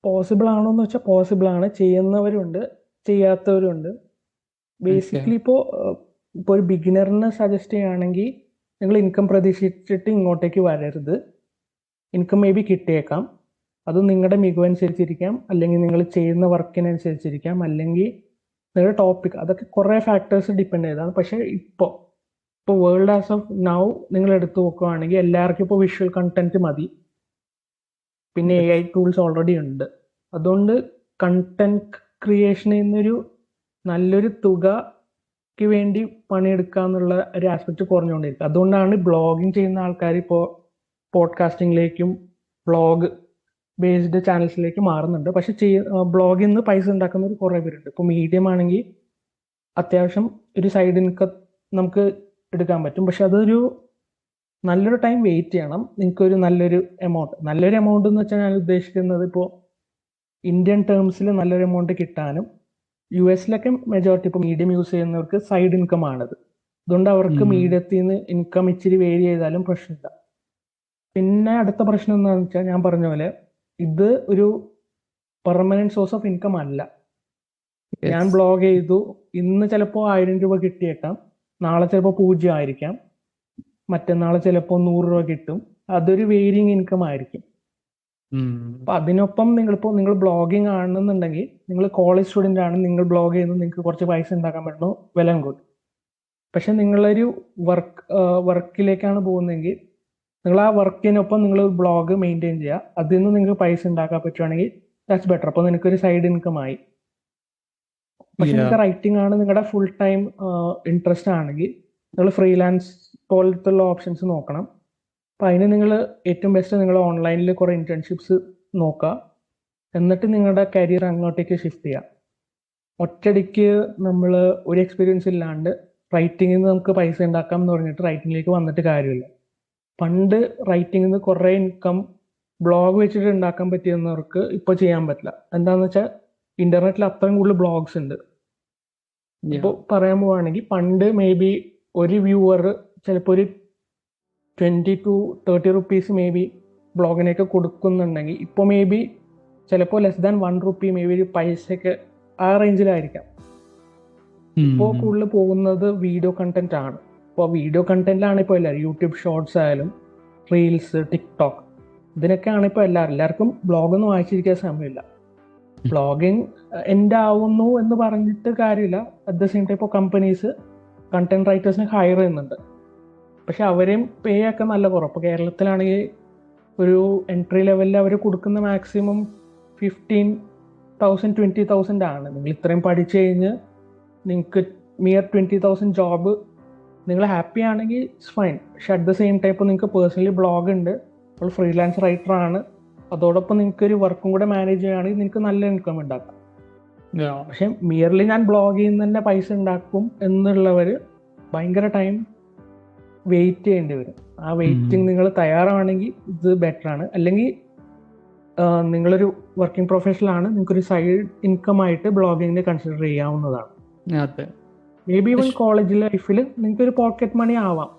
Possible ആണോ എന്ന് വെച്ചാൽ പോസിബിൾ ആണ്. ചെയ്യുന്നവരുണ്ട്, ചെയ്യാത്തവരുണ്ട്. ബേസിക്കലി ഇപ്പോൾ ഒരു ബിഗിനറിന് സജസ്റ്റ് ചെയ്യുകയാണെങ്കിൽ നിങ്ങൾ ഇൻകം പ്രതീക്ഷിച്ചിട്ട് ഇങ്ങോട്ടേക്ക് വരരുത്. ഇൻകം മേ ബി കിട്ടിയേക്കാം, അത് നിങ്ങളുടെ മികവനുസരിച്ചിരിക്കാം, അല്ലെങ്കിൽ നിങ്ങൾ ചെയ്യുന്ന വർക്കിനനുസരിച്ചിരിക്കാം, അല്ലെങ്കിൽ നിങ്ങളുടെ ടോപ്പിക്, അതൊക്കെ കുറേ ഫാക്ടേഴ്സ് ഡിപ്പെൻഡ് ചെയ്താണ്. പക്ഷേ ഇപ്പോൾ ഇപ്പോൾ വേൾഡ് ആസ് ഓഫ് നൗ നിങ്ങൾ എടുത്തു നോക്കുകയാണെങ്കിൽ എല്ലാവർക്കും ഇപ്പോൾ വിഷ്വൽ കണ്ടന്റ് മതി. പിന്നെ AI ടൂൾസ് ഓൾറെഡി ഉണ്ട്. അതുകൊണ്ട് കണ്ടന്റ് ക്രിയേഷനിൽ നിന്നൊരു നല്ലൊരു തുകയ്ക്ക് വേണ്ടി പണിയെടുക്കുക എന്നുള്ള ഒരു ആസ്പെക്ട് കുറഞ്ഞുകൊണ്ടിരിക്കുക. അതുകൊണ്ടാണ് ബ്ലോഗിങ് ചെയ്യുന്ന ആൾക്കാർ ഇപ്പോൾ പോഡ്കാസ്റ്റിംഗിലേക്കും ബ്ലോഗ് ബേസ്ഡ് ചാനൽസിലേക്ക് മാറുന്നുണ്ട്. പക്ഷെ ബ്ലോഗിൽ നിന്ന് പൈസ ഉണ്ടാക്കുന്നവർ കുറേ പേരുണ്ട്. ഇപ്പോൾ മീഡിയം ആണെങ്കിൽ അത്യാവശ്യം ഒരു സൈഡ് ഇൻകം നമുക്ക് എടുക്കാൻ പറ്റും. പക്ഷെ അതൊരു നല്ലൊരു ടൈം വെയിറ്റ് ചെയ്യണം. നിങ്ങൾക്കൊരു നല്ലൊരു എമൗണ്ട് എന്ന് വെച്ചാൽ ഞാൻ ഉദ്ദേശിക്കുന്നത് ഇപ്പോൾ ഇന്ത്യൻ ടേംസിൽ നല്ലൊരു എമൗണ്ട് കിട്ടാനും US-ലൊക്കെ മെജോറിറ്റി ഇപ്പോൾ മീഡിയം യൂസ് ചെയ്യുന്നവർക്ക് സൈഡ് ഇൻകം ആണത്. അതുകൊണ്ട് അവർക്ക് മീഡിയത്തിൽ നിന്ന് ഇൻകം ഇച്ചിരി വേരി ചെയ്താലും പ്രശ്നമില്ല. പിന്നെ അടുത്ത പ്രശ്നം എന്താണെന്ന് വെച്ചാൽ ഞാൻ പറഞ്ഞ പോലെ ഇത് ഒരു പെർമനന്റ് സോഴ്സ് ഓഫ് ഇൻകം അല്ല. ഞാൻ ബ്ലോഗ് ചെയ്തു, ഇന്ന് ചിലപ്പോൾ 1000 രൂപ കിട്ടിയേക്കാം, നാളെ ചിലപ്പോൾ 0 ആയിരിക്കാം, മറ്റന്നാൾ ചിലപ്പോൾ 100 രൂപ കിട്ടും. അതൊരു വേരിയിങ് ഇൻകം ആയിരിക്കും. അപ്പൊ അതിനൊപ്പം നിങ്ങൾ ബ്ലോഗിങ് ആണെന്നുണ്ടെങ്കിൽ, നിങ്ങൾ കോളേജ് സ്റ്റുഡന്റ് ആണ്, നിങ്ങൾ ബ്ലോഗ് ചെയ്യുന്നത്, നിങ്ങൾക്ക് കുറച്ച് പൈസ ഉണ്ടാക്കാൻ പറ്റുന്നു, വെൽ ആൻഡ് ഗുഡ്. പക്ഷെ നിങ്ങളൊരു വർക്കിലേക്കാണ് പോകുന്നതെങ്കിൽ നിങ്ങൾ ആ വർക്കിനൊപ്പം നിങ്ങൾ ബ്ലോഗ് മെയിൻറ്റെയിൻ ചെയ്യുക. അതിൽ നിന്ന് നിങ്ങൾക്ക് പൈസ ഉണ്ടാക്കാൻ പറ്റുവാണെങ്കിൽ ദാറ്റ്സ് ബെറ്റർ. അപ്പോൾ നിങ്ങൾക്കൊരു സൈഡ് ഇൻകം ആയി. പക്ഷെ നിങ്ങൾക്ക് റൈറ്റിംഗ് ആണ് നിങ്ങളുടെ ഫുൾ ടൈം ഇൻട്രസ്റ്റ് ആണെങ്കിൽ നിങ്ങൾ ഫ്രീലാൻസ് പോലത്തുള്ള ഓപ്ഷൻസ് നോക്കണം. അപ്പം അതിന് നിങ്ങൾ ഏറ്റവും ബെസ്റ്റ് നിങ്ങൾ ഓൺലൈനിൽ കുറേ ഇന്റേൺഷിപ്സ് നോക്കുക. എന്നിട്ട് നിങ്ങളുടെ കരിയർ അങ്ങോട്ടേക്ക് ഷിഫ്റ്റ് ചെയ്യുക. ഒറ്റയടിക്ക് നമ്മൾ ഒരു എക്സ്പീരിയൻസ് ഇല്ലാണ്ട് റൈറ്റിങ്ങിൽ നിന്ന് നമുക്ക് പൈസ ഉണ്ടാക്കാം എന്ന് പറഞ്ഞിട്ട് റൈറ്റിങ്ങിലേക്ക് വന്നിട്ട് കാര്യമില്ല. പണ്ട് റൈറ്റിങ്ങിൽ നിന്ന് കുറേ ഇൻകം ബ്ലോഗ് വെച്ചിട്ട് ഉണ്ടാക്കാൻ പറ്റിയെന്നവർക്ക് ഇപ്പോൾ ചെയ്യാൻ പറ്റില്ല. എന്താണെന്ന് വെച്ചാൽ ഇന്റർനെറ്റിൽ അത്രയും കൂടുതൽ ബ്ലോഗ്സ് ഉണ്ട്. ഇപ്പോൾ പറയാൻ പോവുകയാണെങ്കിൽ പണ്ട് മേ ബി ഒരു വ്യൂവർ ചിലപ്പോൾ ഒരു 20 to 30 റുപ്പീസ് മേ ബി ബ്ലോഗിനൊക്കെ കൊടുക്കുന്നുണ്ടെങ്കിൽ ഇപ്പോൾ മേ ബി ചിലപ്പോൾ less than 1 rupee may be ഒരു പൈസയൊക്കെ ആ റേഞ്ചിലായിരിക്കാം. ഇപ്പോൾ കൂടുതൽ പോകുന്നത് വീഡിയോ കണ്ടന്റ് ആണ്. ഇപ്പോൾ വീഡിയോ കണ്ടന്റിലാണ് ഇപ്പോൾ എല്ലാവരും യൂട്യൂബ് ഷോർട്സ് ആയാലും റീൽസ്, ടിക്ടോക്ക്, ഇതിനൊക്കെയാണ് ഇപ്പോൾ എല്ലാവർക്കും ബ്ലോഗൊന്നും വായിച്ചിരിക്കാൻ സമയമില്ല. ബ്ലോഗിങ് എൻഡ് ആവുന്നു എന്ന് പറഞ്ഞിട്ട് കാര്യമില്ല. അറ്റ് ദ സെയിം ടൈം ഇപ്പോൾ കമ്പനീസ് കണ്ടന്റ് റൈറ്റേഴ്സിനെ ഹയർ ചെയ്യുന്നുണ്ട്. പക്ഷെ അവരെയും പേ ഒക്കെ നല്ല കുറവ്. ഇപ്പോൾ കേരളത്തിലാണെങ്കിൽ ഒരു എൻട്രി ലെവലിൽ അവർ കൊടുക്കുന്ന മാക്സിമം 15,000 20,000 ആണ്. നിങ്ങൾ ഇത്രയും പഠിച്ചു കഴിഞ്ഞ് നിങ്ങൾക്ക് മിയർ 20,000 ജോബ് നിങ്ങൾ ഹാപ്പി ആണെങ്കിൽ ഇറ്റ്സ് ഫൈൻ. പക്ഷെ അറ്റ് ദ സെയിം ടൈം ഇപ്പോൾ നിങ്ങൾക്ക് പേഴ്സണലി ബ്ലോഗ് ഉണ്ട്, അപ്പോൾ ഫ്രീലാൻസ് റൈറ്റർ ആണ്, അതോടൊപ്പം നിങ്ങൾക്ക് ഒരു വർക്കും കൂടെ മാനേജ് ചെയ്യുകയാണെങ്കിൽ നിങ്ങൾക്ക് നല്ല ഇൻകം ഉണ്ടാക്കാം. പക്ഷെ മിയർലി ഞാൻ ബ്ലോഗ് ചെയ്യുന്ന തന്നെ പൈസ ഉണ്ടാക്കും എന്നുള്ളവർ ഭയങ്കര ടൈം വെയിറ്റ് ചെയ്യേണ്ടി വരും. ആ വെയിറ്റിംഗ് നിങ്ങൾ തയ്യാറാണെങ്കിൽ ഇത് ബെറ്റർ ആണ്. അല്ലെങ്കിൽ നിങ്ങളൊരു വർക്കിംഗ് പ്രൊഫഷണൽ ആണ്, നിങ്ങൾക്കൊരു സൈഡ് ഇൻകം ആയിട്ട് ബ്ലോഗിങ്ങിനെ കൺസിഡർ ചെയ്യാവുന്നതാണ്. മേ ബി ഈവൻ കോളേജ് ലൈഫിൽ നിങ്ങൾക്ക് ഒരു പോക്കറ്റ് മണി ആവാം.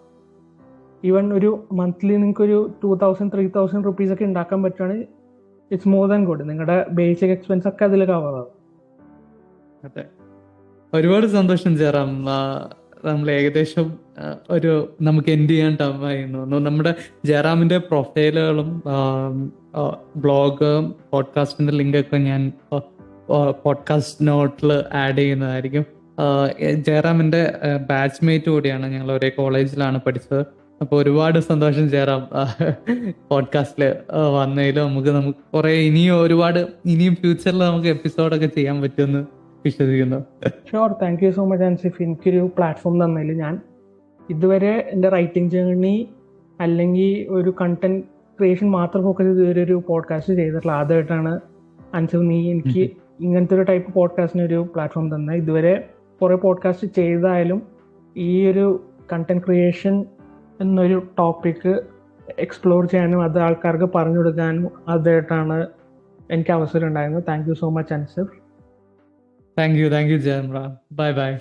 ഈവൻ ഒരു മന്ത്ലി നിങ്ങൾക്ക് ഒരു 2,000 3,000 റുപ്പീസ് ഒക്കെ ഉണ്ടാക്കാൻ പറ്റുകയാണെങ്കിൽ ഇറ്റ്സ് മോർ ദാൻ ഗുഡ്. നിങ്ങളുടെ ബേസിക് എക്സ്പെൻസ് ഒക്കെ അതിൽ കവർ ആവും. അതെ, ഒരുപാട് സന്തോഷം ജയറാം. നമ്മൾ ഏകദേശം നമുക്ക് എൻഡ് ചെയ്യാൻ ടൈം ആയിരുന്നു. നമ്മുടെ ജയറാമിന്റെ പ്രൊഫൈലുകളും ബ്ലോഗ് പോഡ്കാസ്റ്റിന്റെ ലിങ്ക് ഒക്കെ ഞാൻ പോഡ്കാസ്റ്റ് നോട്ടിൽ ആഡ് ചെയ്യുന്നതായിരിക്കും. ജയറാമിന്റെ ബാച്ച്മേറ്റ് കൂടിയാണ്, ഞങ്ങൾ ഒരേ കോളേജിലാണ് പഠിച്ചത്. അപ്പോൾ ഒരുപാട് സന്തോഷം ജയറാം പോഡ്കാസ്റ്റിൽ വന്നതിലും. നമുക്ക് കുറെ ഇനിയും ഫ്യൂച്ചറിൽ നമുക്ക് എപ്പിസോഡൊക്കെ ചെയ്യാൻ പറ്റുമെന്ന് വിശ്വസിക്കുന്നു. Sure, thank you so much Ansif. എനിക്കൊരു പ്ലാറ്റ്ഫോം തന്നതിൽ. ഞാൻ ഇതുവരെ എൻ്റെ റൈറ്റിംഗ് ജേർണി അല്ലെങ്കിൽ ഒരു കണ്ടന്റ് ക്രിയേഷൻ മാത്രം ഫോക്കസ് ചെയ്ത് ഇതുവരെ ഒരു പോഡ്കാസ്റ്റ് ചെയ്തിട്ടുള്ള ആദ്യമായിട്ടാണ് അൻസിഫ് നീ എനിക്ക് ഇങ്ങനത്തെ ഒരു ടൈപ്പ് പോഡ്കാസ്റ്റിന് ഒരു പ്ലാറ്റ്ഫോം തന്നെ. ഇതുവരെ കുറേ പോഡ്കാസ്റ്റ് ചെയ്തായാലും ഈ ഒരു കണ്ടന്റ് ക്രിയേഷൻ എന്നൊരു ടോപ്പിക്ക് എക്സ്പ്ലോർ ചെയ്യാനും അത് ആൾക്കാർക്ക് പറഞ്ഞു കൊടുക്കാനും ആദ്യമായിട്ടാണ് എനിക്ക് അവസരം ഉണ്ടായിരുന്നത്. Thank you so much Ansif. Thank you Jayaram. By.